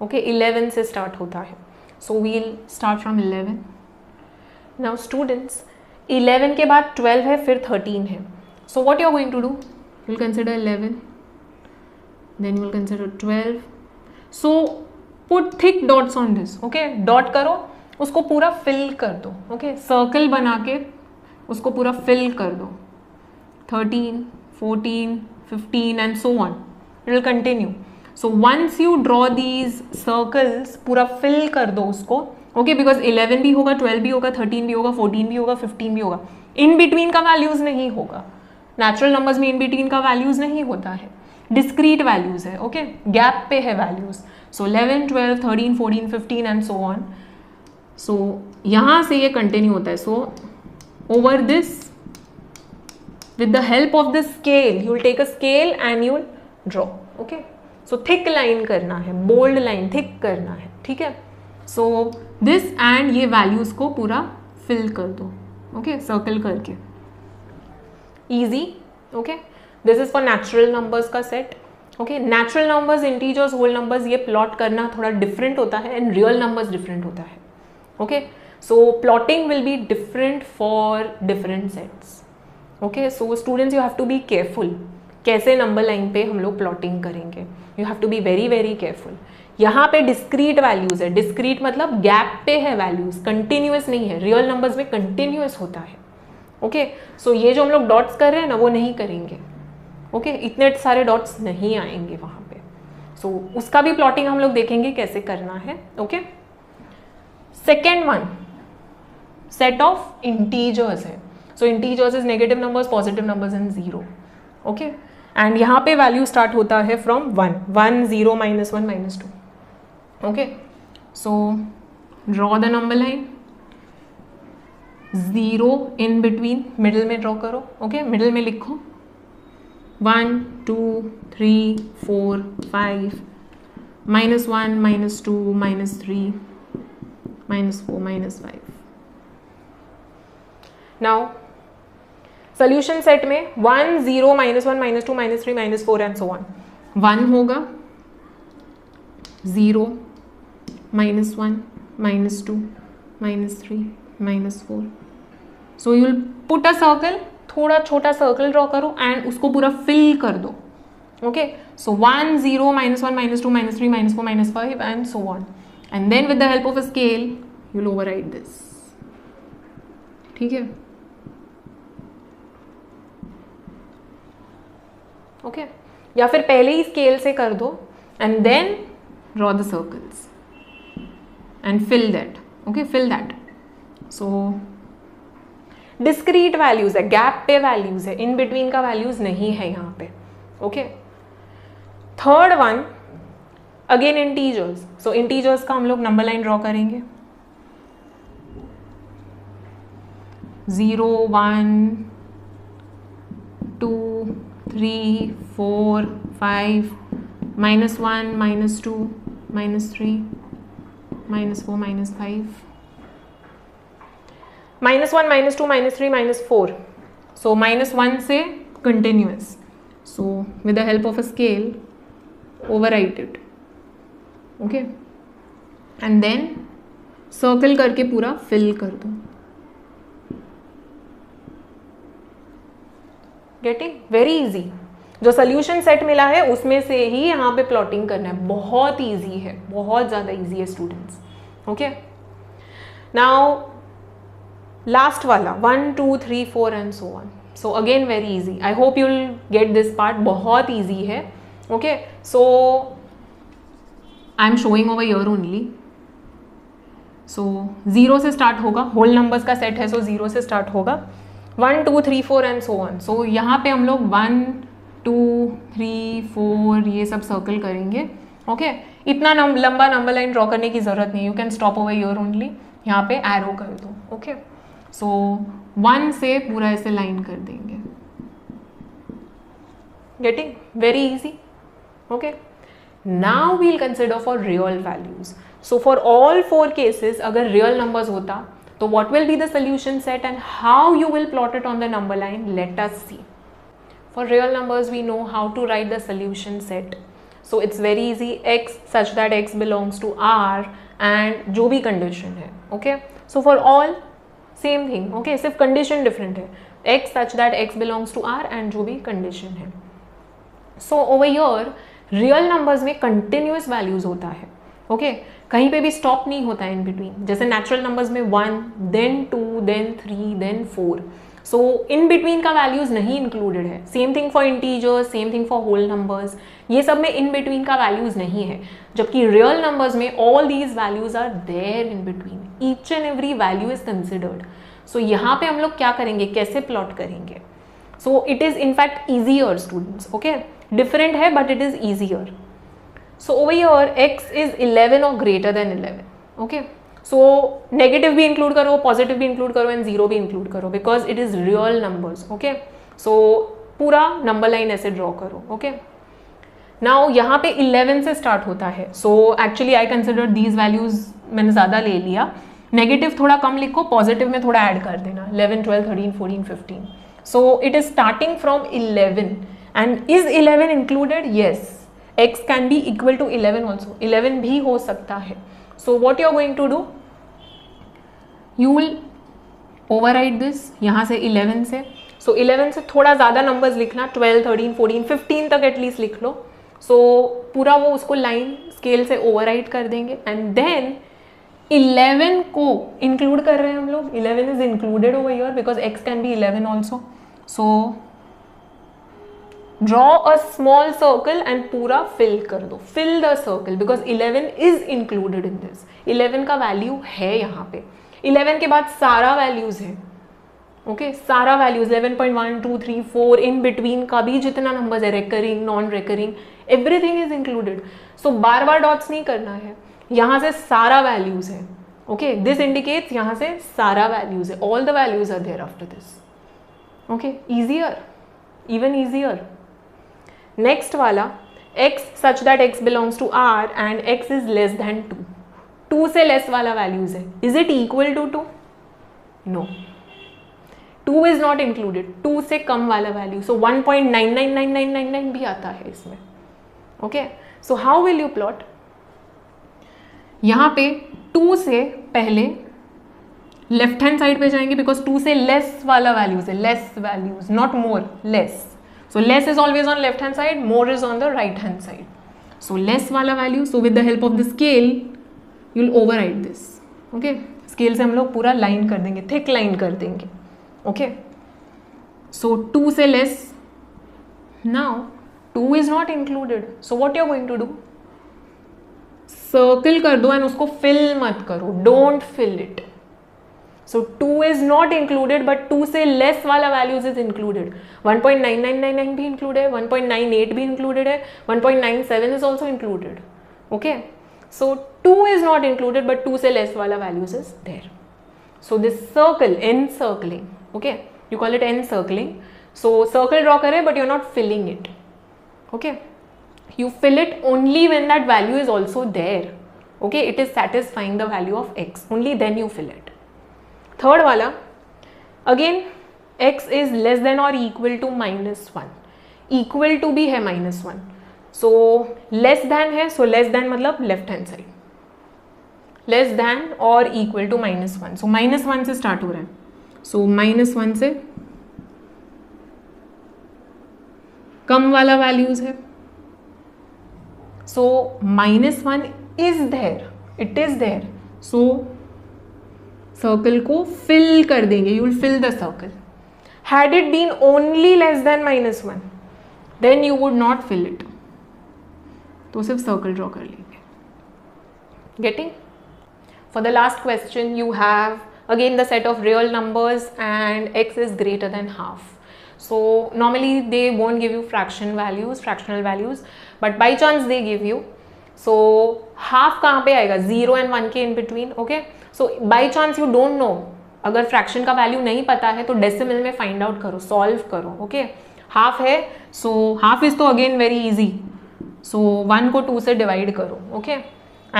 Okay, 11 से start होता है. So we'll start from 11. Now students, 11 के बाद 12 है, फिर 13 है. So what you are going to do? You'll consider 11, then you will consider 12. So put thick dots on this. Okay, dot करो, उसको पूरा fill कर दो. Okay, circle बना के उसको पूरा fill कर दो. 13, 14, 15 and so on. It will continue. So once you draw these circles, पूरा fill कर दो उसको. Okay, because 11 भी होगा, 12 भी होगा, 13 भी होगा, 14 भी होगा, 15 भी होगा. In between का values नहीं होगा. नेचुरल नंबर्स में इन बिटवीन का वैल्यूज नहीं होता है, डिस्क्रीट वैल्यूज है. ओके, गैप पे है values. So 11, 12, 13, 14, 15 and so on. So यहाँ से ये कंटिन्यू होता है. So over this, with the help of the scale, you will take a scale and you will draw. Okay, so thick line करना है, bold line thick करना है. ठीक है, सो दिस एंड ये वैल्यूज को पूरा फिल कर दो. ओके, सर्कल करके. Easy. Okay, this is for natural numbers का set. Okay, natural numbers, integers, whole numbers, ये plot करना थोड़ा different होता है and real numbers different होता है. Okay, so plotting will be different for different sets. Okay, so students you have to be careful. कैसे number line पे हम लोग plotting करेंगे? You have to be very very careful. यहाँ पे discrete values है. discrete मतलब gap पे है values, continuous नहीं है. real numbers में continuous होता है. ओके, सो ये जो हम लोग डॉट्स कर रहे हैं ना, वो नहीं करेंगे. ओके, इतने सारे डॉट्स नहीं आएंगे वहाँ पे. सो उसका भी प्लॉटिंग हम लोग देखेंगे कैसे करना है. Okay, second one, set of integers है. So integers is negative numbers, positive numbers and 0. Okay, and यहाँ पे वैल्यू स्टार्ट होता है from 1, 1, 0, -1, -2. Okay, so draw the number line. 0 in between, middle में ड्रॉ करो. ओके, मिडिल में लिखो 1, 2, 3, 4, 5, -1, -2, -3, -4, -5. Now solution set में 1, 0, -1, -2, -3, -4 एंड सो ऑन. 1 होगा, 0, -1, -2, -3, -4. सो you will put a circle, थोड़ा छोटा सर्कल ड्रॉ करो एंड उसको पूरा फिल कर दो. Okay, so 1, 0, -1, -2, -3, -4, -5 and so on. And then with the help of a scale you will overwrite this. ठीक है, ओके, या फिर पहले ही स्केल से कर दो and then draw the circles and fill that. Okay, fill that. So discrete values है, gap पे वैल्यूज है, इन बिटवीन का वैल्यूज नहीं है यहाँ पे. Okay. Third one again integers. So integers का हम लोग नंबर लाइन ड्रॉ करेंगे. 0 1 2 3 4 5 -1 -2 -3 -4 -5 -1 -2 -3 -4. So -1 से continuous. So with the help of a scale, overwrite it. Okay. And then circle करके पूरा fill कर दो. Getting very easy. जो सोल्यूशन सेट मिला है उसमें से ही यहाँ पे प्लॉटिंग करना है. बहुत ईजी है, बहुत ज़्यादा ईजी है स्टूडेंट्स. ओके. नाउ लास्ट वाला 1 2 3 4 and so on. So again very easy. I hope you will get this part. बहुत ईजी है. Okay. So I am showing over here only. So 0 से स्टार्ट होगा. Whole numbers का set है, सो 0 से start होगा. 1 2 3 4 and so on. So यहाँ पे हम लोग 1 2 3 4 ये सब सर्कल करेंगे. ओके. इतना लंबा नंबर लाइन ड्रॉ करने की जरूरत नहीं. You can stop over here only. यहाँ पे एरो कर दो. ओके. सो 1 से पूरा ऐसे लाइन कर देंगे. Getting very easy. Okay. Now we'll consider for real values. So for all 4 cases अगर रियल नंबर्स होता तो what will be the solution set and how you will plot it on the number line? Let us see. For real numbers we know how to write the solution set. So it's very easy. X such that x belongs to R and जो भी condition है. Okay. So for all same thing. Okay. सिर्फ condition different है. X such that x belongs to R and जो भी condition है. So over here real numbers में continuous values होता है. ओके. कहीं पे भी स्टॉप नहीं होता है इन बिटवीन. जैसे नेचुरल नंबर्स में 1 then 2 then 3 then 4. So in between का वैल्यूज नहीं इंक्लूडेड है. Same thing for integers, same thing for whole numbers. ये सब में इन बिटवीन का वैल्यूज नहीं है. जबकि रियल नंबर्स में all these values are there in between. Each and every value is considered. So यहाँ पे हम लोग क्या करेंगे, कैसे प्लॉट करेंगे? So it is in fact easier students. Okay. Different है but it is easier. So over here x is 11 or greater than 11. Okay. So negative भी include करो, positive भी include करो and 0 भी include करो because it is real numbers. Okay. So पूरा number line ऐसे draw करो. Okay. Now यहाँ पे 11 से start होता है. So actually I consider these values मैंने ज़्यादा ले लिया. Negative थोड़ा कम लिखो, positive में थोड़ा add कर देना. 11, 12, 13, 14, 15. So it is starting from 11 and is 11 included? Yes. X can be equal to 11 also. 11 भी हो सकता है. So what you are going to do? You will overwrite this यहाँ से 11 से. So 11 से थोड़ा ज़्यादा numbers लिखना. 12, 13, 14, 15 तक एटलीस्ट लिख लो. So पूरा वो उसको लाइन स्केल से overwrite कर देंगे. And then 11 को include कर रहे हैं हम लोग. 11 is included over here because X can be 11 also. So draw a small circle and पूरा fill कर दो. Fill the circle because 11 is included in this. 11 का वैल्यू है यहाँ पे. 11 के बाद सारा वैल्यूज है. ओके. सारा वैल्यूज 11.1 2 3 4 इन बिटवीन का भी जितना नंबर्स है, recurring non recurring, everything is included. So bar bar dots नहीं करना है. यहाँ से सारा वैल्यूज है. ओके. दिस इंडिकेट्स यहाँ से सारा वैल्यूज है. All the values are there after this. Okay. Easier, even easier. Next वाला x such that x belongs to R and x is less than 2. 2 से लेस वाला वैल्यूज है. Is it equal to 2? No. 2 is not included. 2 से कम वाला value. सो 1.999999 भी आता है इसमें. Okay. So how will you plot? यहाँ पे 2 से पहले लेफ्ट हैंड साइड पे जाएंगे बिकॉज 2 से लेस वाला वैल्यूज है. Less values, not more, less. So less is always on left hand side, more is on the right hand side. So less वाला value, so with the help of the scale, you'll override this. Okay? Scale से हम लोग पूरा line कर देंगे, thick line कर देंगे. Okay? So 2 से less. Now 2 is not included. So what you're going to do? Circle कर दो and उसको fill मत करो. Don't fill it. So 2 is not included, but 2 से less वाला values is included. 1.9999 भी included है, 1.98 भी included है, 1.97 is also included. Okay, so 2 is not included, but 2 से less वाला values is there. So this circle, encircling, okay, you call it encircling. So circle draw करे, but you're not filling it. Okay, you fill it only when that value is also there. Okay, it is satisfying the value of x. Only then you fill it. Third वाला, again x is less than और equal to -1, equal to भी है -1, so less than है, so less than मतलब left hand side, less than और equal to -1, so -1 से start हो रहा है, सो -1 से कम वाला वैल्यूज है, so -1 is there, it is there, so circle को फिल कर देंगे, you will fill the circle. Had it been only less than -1 then you would not fill it, तो सिर्फ सर्कल ड्रॉ कर लेंगे. Getting? For the last question you have again the set of real numbers and x is greater than half. So normally they won't give you fractional values, but by chance they give you. So half कहाँ पे आएगा? 0 and 1 के in between. Okay, so by chance you don't know, अगर fraction का value नहीं पता है तो decimal में find out करो, solve करो. Okay, half है, so half is तो again very easy. So 1 को 2 से divide करो. Okay,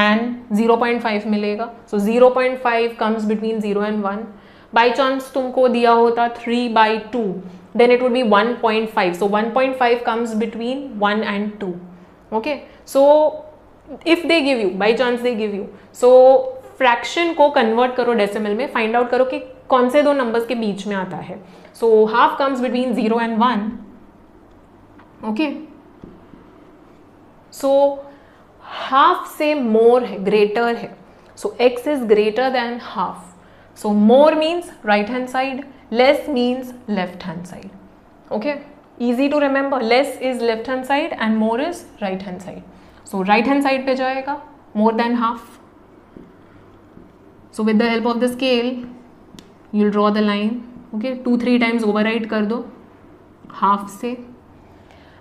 and 0.5 मिलेगा. So 0.5 comes between 0 and 1. By chance तुमको दिया होता 3/2, then it would be 1.5. So 1.5 comes between 1 and 2. Okay, so if they give you, by chance they give you, so fraction को convert करो decimal में, find out करो कि कौन से दो numbers के बीच में आता है. So half comes between 0 and 1. Okay, so half से more है, greater है, so x is greater than half. So more means right hand side, less means left hand side. Okay, easy to remember, less is left hand side and more is right hand side. So right hand side पे जाएगा more than half. So with the help of the scale you'll draw the line. Okay, 2-3 times override कर दो half से.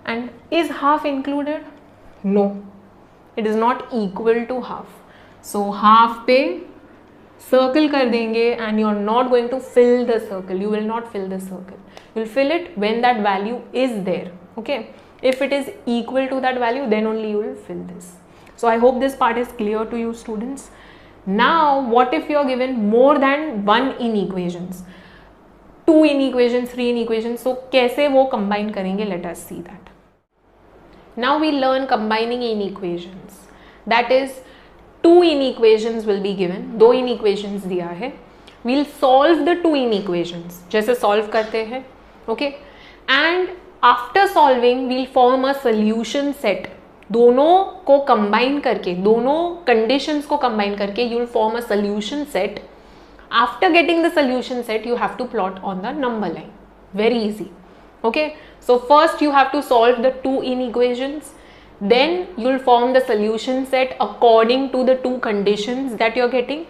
And is half included? No, it is not equal to half. So half पे circle कर देंगे and you are not going to fill the circle. You will not fill the circle. You will fill it when that value is there. Okay, if it is equal to that value, then only you will fill this. So I hope this part is clear to you students. Now what if you are given more than 1 inequations, 2 inequations, 3 inequations? So कैसे वो combine करेंगे? Let us see that. Now we learn combining inequations. That is, 2 inequations will be given, 2 inequations दिया है, we'll solve the 2 inequations जैसे solve करते हैं. Okay, and after solving we'll form a solution set. दोनों को combine करके, दोनों conditions को combine करके you'll form a solution set. After getting the solution set you have to plot on the number line. Very easy. Okay, so first you have to solve the 2 inequations. Then you'll form the solution set according to the 2 conditions that you're getting.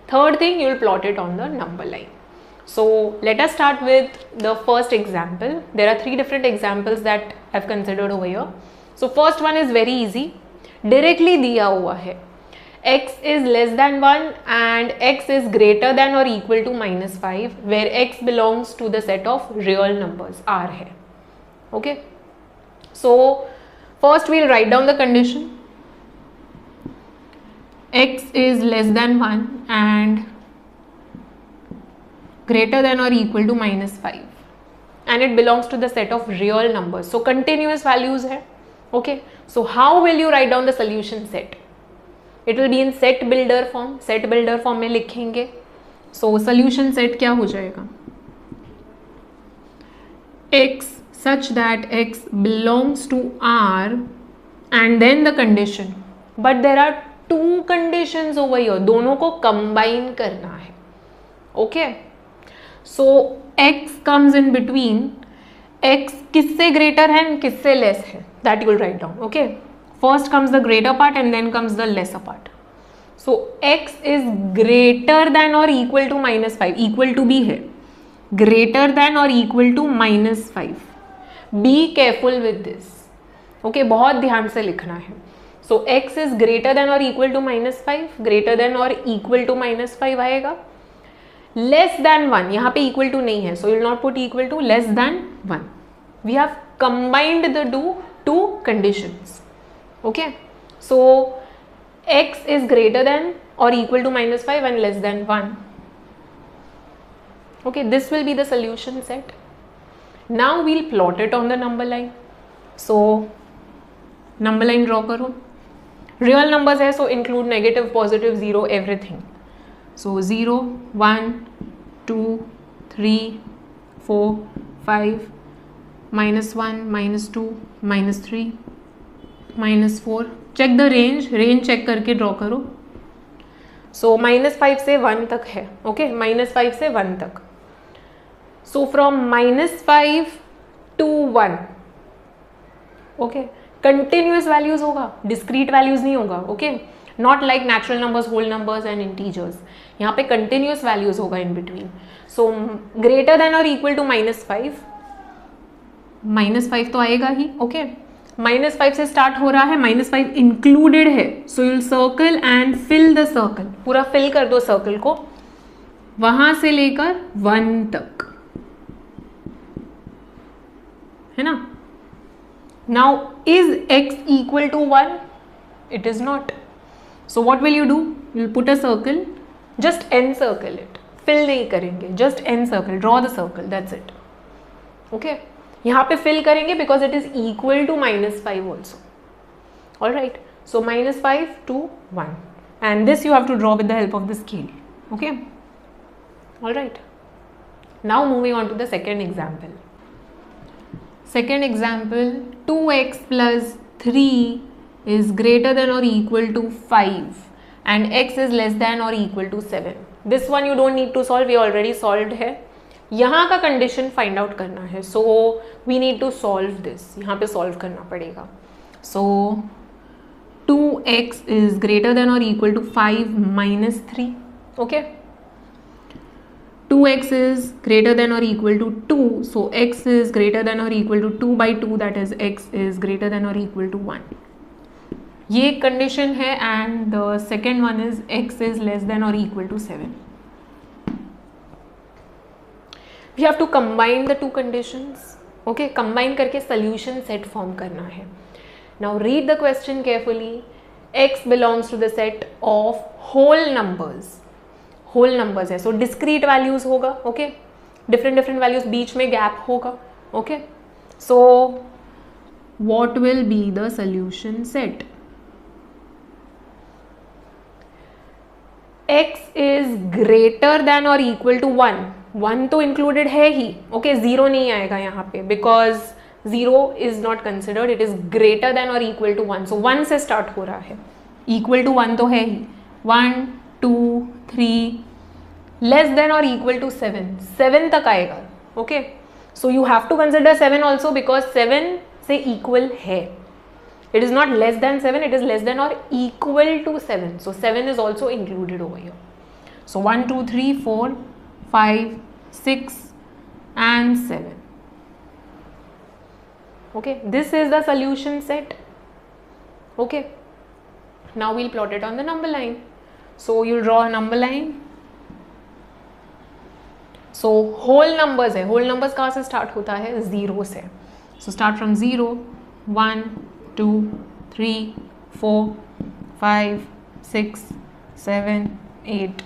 Third thing, you'll plot it on the number line. So let us start with the first example. There are 3 different examples that I've considered over here. So first one is very easy. Directly दिया हुआ है x is less than 1 and x is greater than or equal to -5, where x belongs to the set of real numbers R है. Okay, so first we'll write down the condition. X is less than 1 and greater than or equal to -5 and it belongs to the set of real numbers. So continuous values है. Okay, so how will you write down the solution set? It will be in set builder form. Set builder form में लिखेंगे. So solution set क्या हो जाएगा? X such that x belongs to R and then the condition, but there are 2 conditions over here, दोनों को combine करना है. Okay, so x comes in between. x किससे greater है and किससे less है, that you will write down. Okay, first comes the greater part and then comes the lesser part. So x is greater than और equal to -5, equal to भी है, greater than और equal to -5. Be careful with this, okay, बहुत ध्यान से लिखना है. So x is greater than और इक्वल टू -5, ग्रेटर देन और इक्वल टू -5 आएगा. लेस देन 1, यहाँ पे इक्वल टू नहीं है, so you will not put equal to, less than 1. We have combined the two conditions. Okay, so x is greater than or equal to -5 and less than 1. Okay, this will be the solution set. Now we'll plot it on the number line. So number line draw करो. Real numbers है, so include negative, positive, 0, everything. So 0, 1, 2, 3, 4, 5, -1, -2, -3, -4. Check the range, range check करके draw करो. So -5 से 1 तक है. Okay, -5 से 1 तक. So from -5 to 1, okay, continuous values होगा, डिस्क्रीट वैल्यूज नहीं होगा. Okay, not like natural numbers, whole numbers and integers. यहाँ पे कंटिन्यूस वैल्यूज होगा in between. So greater than और इक्वल टू -5, -5 तो आएगा ही. ओके, -5 से स्टार्ट हो रहा है, -5 इंक्लूडेड है, so you'll circle and fill the circle, पूरा फिल कर दो सर्कल को, वहां से लेकर 1 तक, है ना. Now is x equal to 1? It is not. So what will you do? You will put a circle, just encircle it, fill नहीं करेंगे, just encircle, draw the circle, that's it. Okay, यहाँ पे फिल करेंगे because it is equal to -5 also. All right, so -5 to 1 and this you have to draw with the help of the scale. Okay, all right. Now moving on to the second example. Second example, 2x plus 3 is greater than or equal to 5 and x is less than or equal to 7. This one you don't need to solve, we already solved है. यहाँ का condition find out करना है, so we need to solve this. यहाँ पे solve करना पड़ेगा. So 2x is greater than और equal to 5 - 3. Okay, 2x is greater than और equal to 2, so x is greater than और equal to 2/2, that is x is greater than और equal to 1. ये condition है and the second one is x is less than और equal to 7. We have to combine the two conditions. Okay, combine करके solution set form करना है. Now read the question carefully. X belongs to the set of whole numbers. Whole numbers है, so discrete values होगा. Okay, different values, बीच में gap होगा. Okay, so what will be the solution set? X is greater than or equal to 1. 1 तो included है ही. Okay, 0 नहीं आएगा यहाँ पे because 0 is not considered. It is greater than और इक्वल टू 1. सो 1 से स्टार्ट हो रहा है, इक्वल टू 1 तो है ही. 1, 2, 3, लेस देन और इक्वल टू 7, 7 तक आएगा. Okay, so you have to consider 7 also because 7 से इक्वल है. It is not less than 7, it is less than और equal to 7. So 7 is also included over here. So 1, 2, 3, 4, 5, 6 and 7. Okay, this is the solution set. Okay, now we'll plot it on the number line. So you'll draw a number line. So whole numbers है, whole numbers कहाँ से start होता है? 0 से. So start from 0, 1, 2, 3, 4, 5, 6, 7, 8,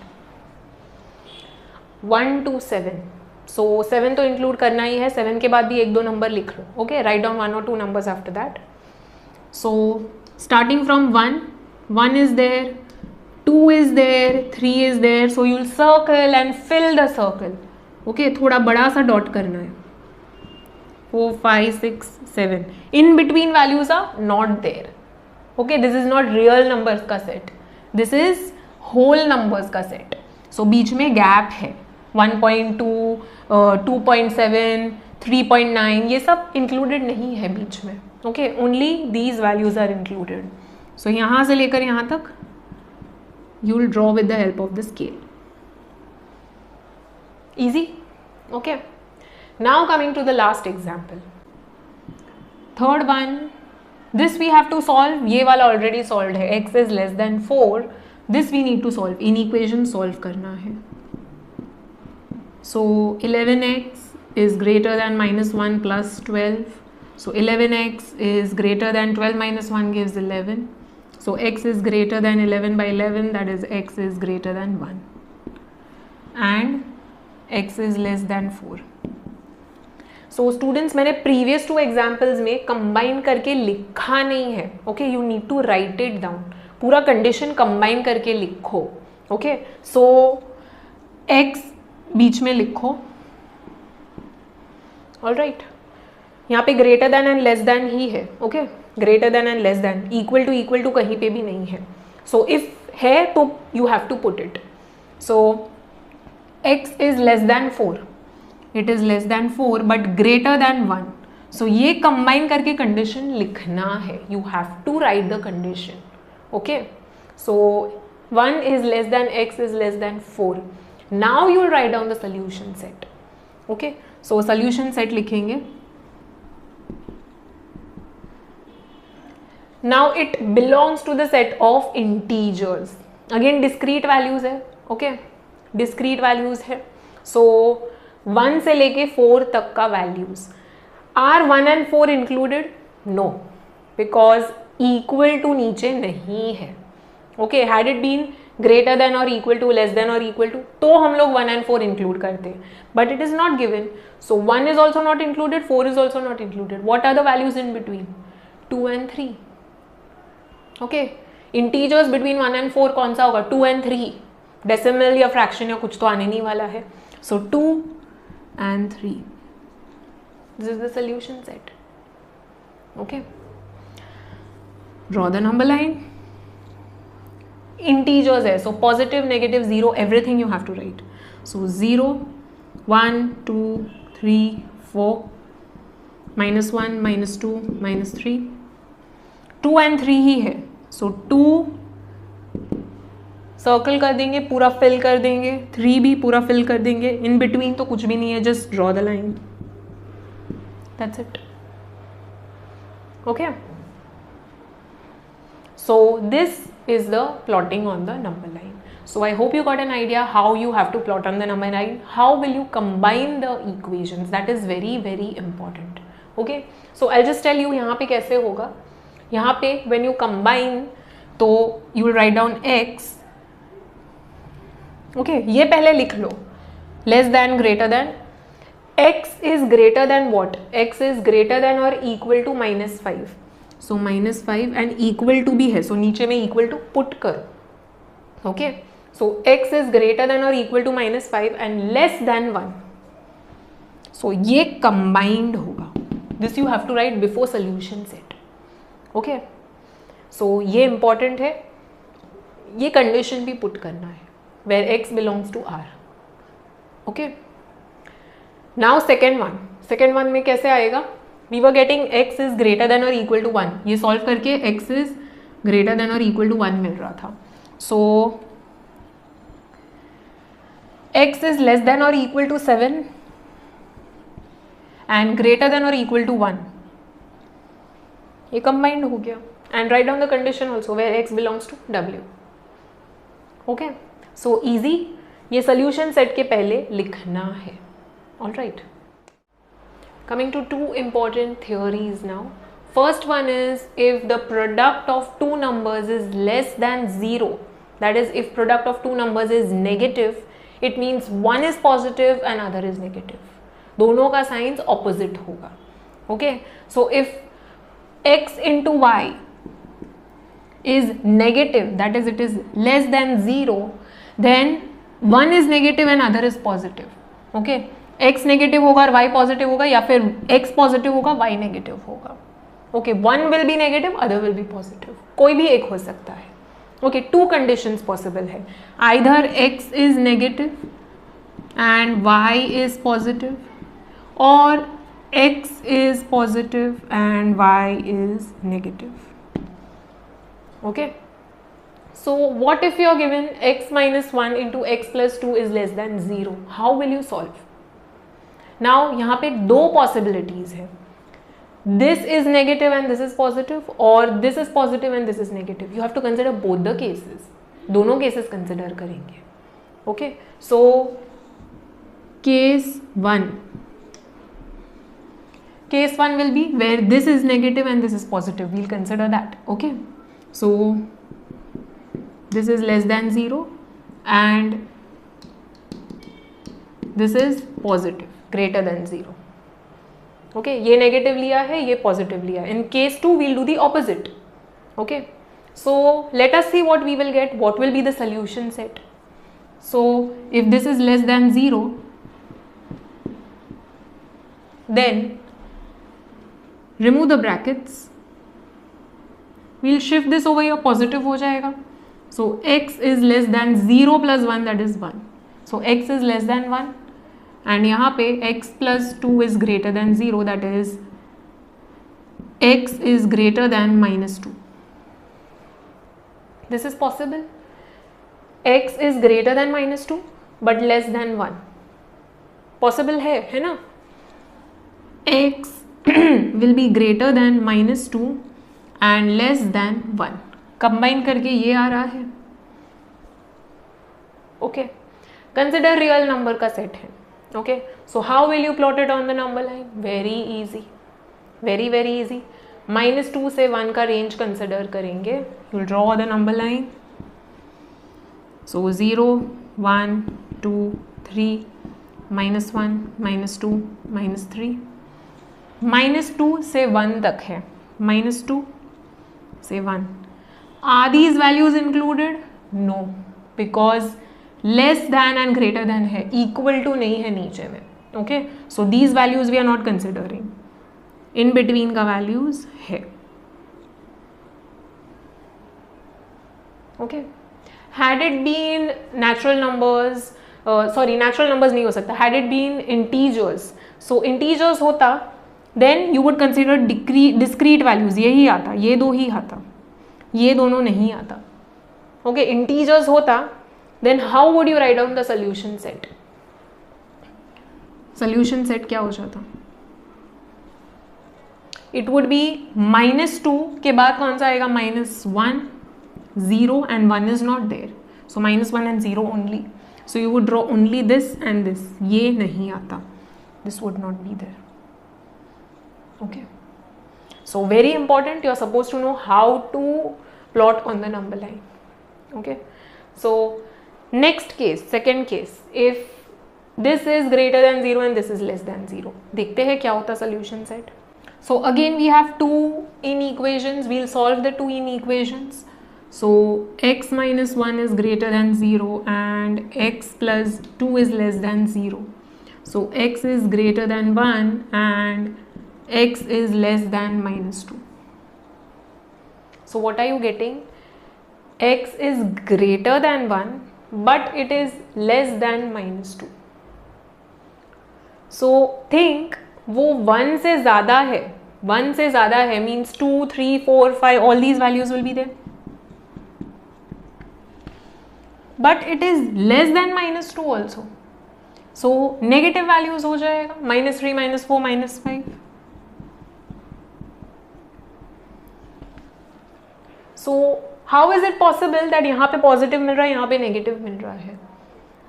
1 to 7. So 7 तो include करना ही है. 7 के बाद भी 1-2 नंबर लिख लो. Okay, write down 1 or 2 numbers after that. So starting from 1, 1 is there, 2 is there, 3 is there. So you will circle and fill the circle. Okay, थोड़ा बड़ा सा डॉट करना है. 4, 5, 6, 7. In between values are not there. Okay, this is not real numbers का set, this is whole numbers का set. So बीच में gap है. 1.2, 2.7, 3.9 ये सब इंक्लूडेड नहीं है बीच में. Okay, only these values are included. So यहाँ से लेकर यहाँ तक you will draw with the help of the scale. Easy? Okay. Now coming to the last example. Third one, this we have to solve. ये वाला already solved है. X is less than 4. This we need to solve. Inequation solve करना है. So 11x is greater than minus 1 plus 12. So 11x is greater than 12 minus 1 gives 11. So x is greater than 11 by 11, that is x is greater than 1. And x is less than 4. So students, मैंने previous two examples में combine करके लिखा नहीं है. Okay, you need to write it down. पूरा condition combine करके लिखो. Okay, so x बीच में लिखो. All right. यहाँ पे greater than and less than ही है. Okay, greater than and less than, equal to कहीं पे भी नहीं है. सो इफ है तो you have to put it. So x is less than 4, it is less than 4 but greater than 1. So ये कंबाइन करके कंडीशन लिखना है. You have to write the condition. Okay, so 1 is less than x is less than 4. Now you will write down the solution set. Okay, so solution set लिखेंगे. Now it belongs to the set of integers. Again discrete values है. Okay, discrete values है. So 1 से लेके 4 तक का values. Are 1 and 4 included? No, because equal to नीचे नहीं है. Okay, had it been greater than or equal to, less than or equal to, तो हम लोग 1 and 4 include करते. But it is not given. So 1 is also not included, 4 is also not included. What are the values in between? 2 and 3. Okay, integers between 1 and 4 कौन सा होगा? 2 and 3. Decimal या fraction या कुछ तो आने नहीं वाला है. So 2 and 3. This is the solution set. Okay, draw the number line. Integers है, so positive, negative, 0, everything you have to write. So 0, 1, 2, 3, 4, -1, -2, -3. 2 and 3 ही है. सो 2 सर्कल कर देंगे, पूरा फिल कर देंगे. 3 भी पूरा फिल कर देंगे. इन बिटवीन तो कुछ भी नहीं है, just draw the line. That's it. Okay, so this is the plotting on the number line. So I hope you got an idea how you have to plot on the number line. How will you combine the equations? That is very very important. Okay, so I'll just tell you यहाँ पे कैसे होगा. यहाँ पे when you combine तो you will write down x. Okay, ये पहले लिख लो. Less than, greater than. X is greater than what? X is greater than or equal to -5. So -5 and equal to भी है. So नीचे में equal to put करो. Okay, so x is greater than or equal to -5 and less than 1. So ये combined होगा. This you have to write before solution set. Okay, so ये important है. ये कंडीशन भी पुट करना है where x belongs to R. Okay, now second one में कैसे आएगा? We were getting x is greater than और इक्वल टू 1. ये सॉल्व करके एक्स इज ग्रेटर देन और इक्वल टू 1 मिल रहा था. So x is less than और equal to 7 and greater than और इक्वल टू 1. ये कंबाइंड हो गया. And write down the condition also where x belongs to W. Okay, so easy. ये सोल्यूशन सेट के पहले लिखना है. All right, coming to 2 important theories now. First one is if the product of 2 numbers is less than 0, that is if product of 2 numbers is negative, it means one is positive and other is negative. दोनों का science opposite होगा. Okay, so if x into y is negative, that is it is less than 0, then one is negative and other is positive. Okay, x negative होगा और y positive होगा, या फिर x positive होगा y negative होगा. Okay, one will be negative, other will be positive. कोई भी एक हो सकता है. Okay, 2 conditions possible है. Either x is negative and y is positive, or x is positive and y is negative. Okay, So what if you are given x minus 1 into x plus 2 is less than 0? How will you solve? Now यहाँ पे दो possibilities है. This is negative and this is positive, or this is positive and this is negative. You have to consider both the cases. दोनों cases consider करेंगे. Okay, so case 1 will be where this is negative and this is positive. We'll consider that. Okay, so this is less than 0 and this is positive, greater than 0. Okay, ये negative लिया है, ये positive लिया है. In case 2 we'll do the opposite. Okay, so let us see what we will get. What will be the solution set? So if this is less than 0, then remove the brackets. We'll shift this over here, positive हो जाएगा. So x is less than 0 plus 1, that is 1. So x is less than 1 and यहाँ पे x plus 2 is greater than 0, that is x is greater than minus 2. This is possible. x is greater than minus 2 but less than 1. Possible है ना? x will be greater than minus 2 and less than 1. Combine करके ये आ रहा है. Okay, consider real number का set है. Okay, so how will you plot it on the number line? Very easy, very very easy. -2 से 1 का range consider करेंगे. You will draw the number line. सो 0 1 2 3 -1 -2 -3. -2 से 1 तक है. -2 से 1. Are these values included? No, because less than and greater than है, equal to नहीं है नीचे में. Okay, so these values we are not considering. In between का values है. Okay, had it been natural numbers, natural numbers नहीं हो सकता. Had it been integers, so integers होता, then you would consider discrete values. यही आता, ये दो ही आता, ये दोनों नहीं आता. ओके, इंटीजर्स होता, then how would you write down the solution set? Solution set क्या हो जाता? इट वुड बी -2 के बाद कौन सा आएगा? -1 0 and 1 is not there, so -1 and 0 only. So you would draw only this and this. ये नहीं आता, this would not be there. Okay, so very important, you are supposed to know how to plot on the number line. Okay, so next case, second case, if this is greater than 0 and this is less than 0, देखते हैं क्या होता solution set. So again we have two inequations. We'll solve the two inequations. So x minus 1 is greater than 0 and x plus 2 is less than 0. So x is greater than 1 and x is less than -2. So what are you getting? X is greater than 1 but it is less than -2. So think वो 1 से ज़्यादा है. 1 से ज़्यादा है means 2, 3, 4, 5, all these values will be there. But it is less than -2 also. So negative values हो जाएगा. -3, -4, -5. So how is it possible that यहाँ पे पॉजिटिव मिल रहा है, यहाँ पे नेगेटिव मिल रहा है?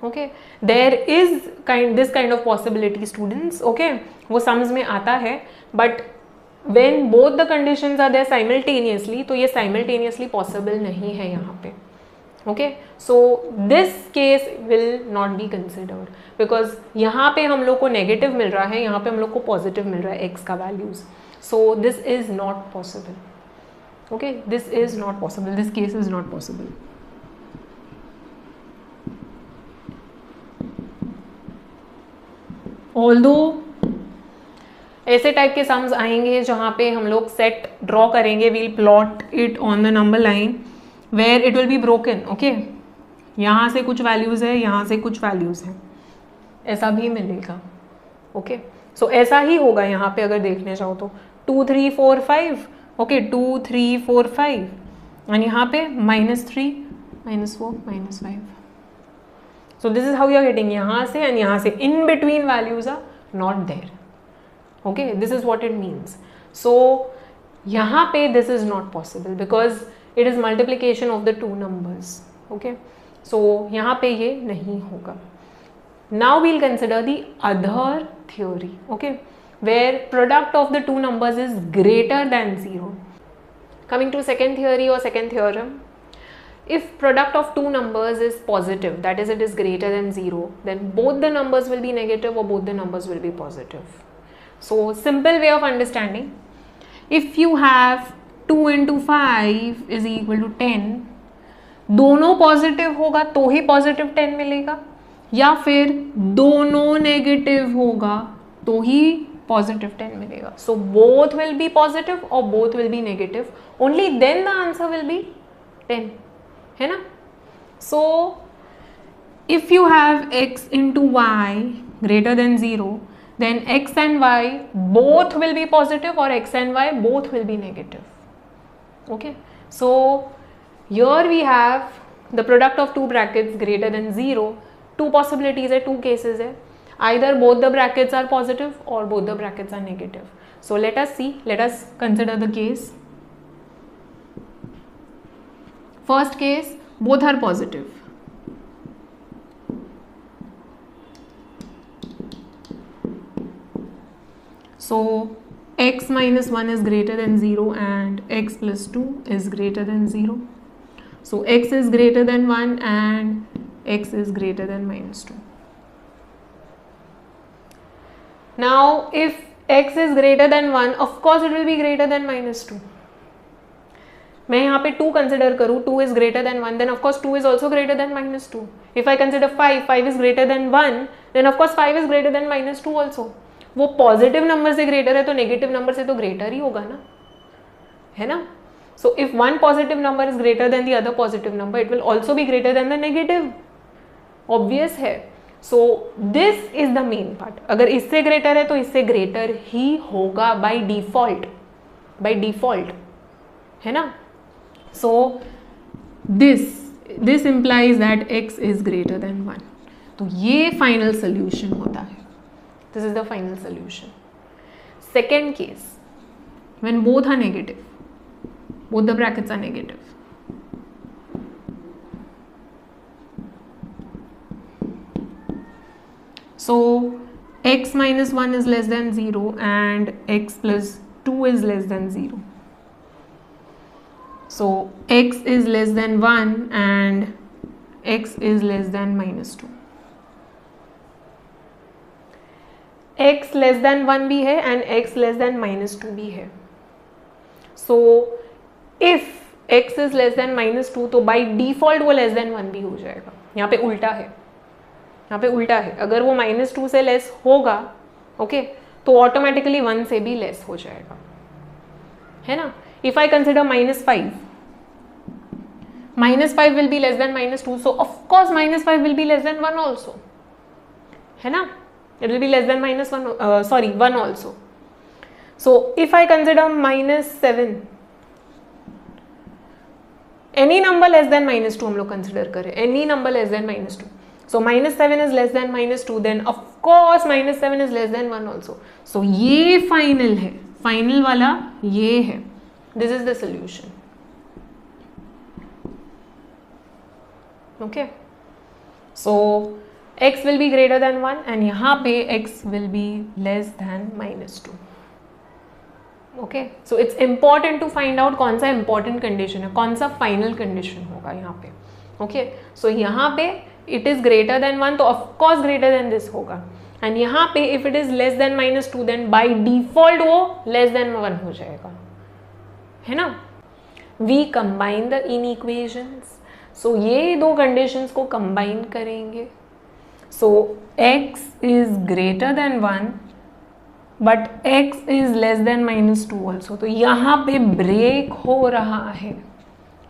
Okay, there is this kind of possibility students. Okay, वो सम्स में आता है, but when both the conditions are there simultaneously, तो ये साइमल्टेनियसली पॉसिबल नहीं है यहाँ पे. Okay, so this case will not be considered because यहाँ पे हम लोग को नेगेटिव मिल रहा है, यहाँ पे हम लोग को पॉजिटिव मिल रहा है एक्स का values. So this is not possible. Okay, this is not possible. This case is not possible. Although ऐसे टाइप के सम्स आएंगे जहाँ पे हम लोग सेट ड्रॉ करेंगे, we'll plot it on the number line where it will be broken. Okay, यहाँ से कुछ वैल्यूज़ है, यहाँ से कुछ वैल्यूज़ है, ऐसा भी मिलेगा. ओके, सो ऐसा ही होगा यहाँ पे अगर देखने जाओ तो 2 3 4 5. ओके, 2 3 4 5 और यहाँ पे -3 -4, -5. So this is how you are getting यहाँ से and यहाँ से. In between values are not there. Okay, this is what it means. So यहाँ पे this is not possible because it is multiplication of the two numbers. Okay, so यहाँ पे ये नहीं होगा. Now we'll consider the other theory. Okay, where product of the two numbers is greater than 0. Coming to second theory or second theorem. If product of two numbers is positive, that is it is greater than 0, then both the numbers will be negative or both the numbers will be positive. So simple way of understanding, if you have 2 into 5 is equal to 10, दोनों positive होगा तो ही positive 10 मिलेगा, या फिर दोनों negative होगा तो ही positive 10 मिलेगा. So both will be positive or both will be negative, only then the answer will be 10, है ना. So if you have x into y greater than 0, then x and y both will be positive or x and y both will be negative. Okay, so here we have the product of two brackets greater than 0. Two possibilities है, two cases है. Either both the brackets are positive or both the brackets are negative. So let us see, let us consider the case. First case, both are positive. So x minus 1 is greater than 0 and x plus 2 is greater than 0. So x is greater than 1 and x is greater than minus 2. Now if x is greater than 1, of course it will be greater than minus 2. मैं यहाँ पे 2 consider करूँ, 2 is greater than 1, then of course 2 is also greater than minus 2. If I consider 5, 5 is greater than 1, then of course 5 is greater than minus 2 also. वो positive number से greater है तो negative number से तो greater ही होगा ना, है ना. So if one positive number is greater than the other positive number, it will also be greater than the negative. Obvious है. So this is the main part. अगर इससे ग्रेटर है तो इससे ग्रेटर ही होगा बाय डिफॉल्ट, है ना. So this implies that x is greater than 1. तो ये फाइनल सोल्यूशन होता है. This is the final solution. Second case, when both are negative, both the brackets are negative. So x minus 1 is less than 0 and x plus 2 is less than 0. So x is less than 1 and x is less than minus 2. x less than 1 भी है and x less than minus 2 भी है. So if x is less then minus 2 तो by default वो less than 1 भी हो जाएगा. यहाँ पे उल्टा है, यहाँ पे उल्टा है. अगर वो माइनस 2 से लेस होगा, ओके, तो ऑटोमेटिकली 1 से भी लेस हो जाएगा, है ना. If I consider -5, -5 will be less than -2, so of course -5 will be less than 1 also, है ना. It will be less than -1 also. So if I consider -7, any number less than -2 हम लोग consider करें, any number less than -2. So -7 is less than -2, then of course -7 is less than 1 also. So ये final है, final वाला ये है. This is the solution. Okay. So x will be greater than 1 and यहाँ पे x will be less than -2. Okay, so it's important to find out कौन सा important condition है, कौन सा final condition होगा यहाँ पे. Okay, so यहाँ पे it is greater than 1 तो of course greater than this होगा, and यहाँ पे if it is less than -2 then by default वो less than 1 हो जाएगा, है ना. We combine the inequations. So ये दो conditions को combine करेंगे. So x is greater than 1 but x is less than -2 also. तो यहाँ पे break हो रहा है.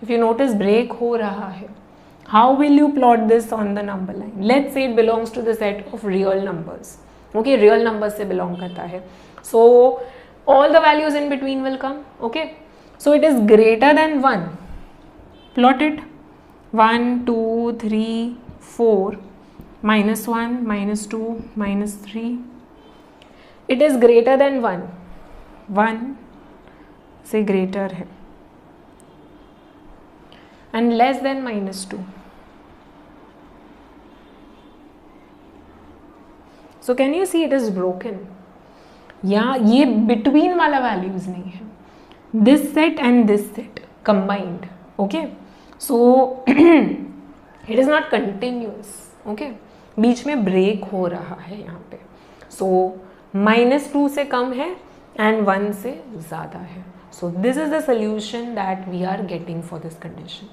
If you notice break हो रहा है. How will you plot this on the number line? Let's say it belongs to the set of real numbers. Okay, real numbers से belong करता है. So all the values in between will come. Okay, so it is greater than 1. Plot it. 1 2 3 4 -1 -2 -3, it is greater than 1, 1 से greater है, and less than -2. So can you see it is broken? यहाँ ये between वाला values नहीं है, this set and this set combined. Okay, so it is not continuous. Okay, बीच में break हो रहा है यहाँ पे. So -2 से कम है and 1 से ज़्यादा है. So this is the solution that we are getting for this condition.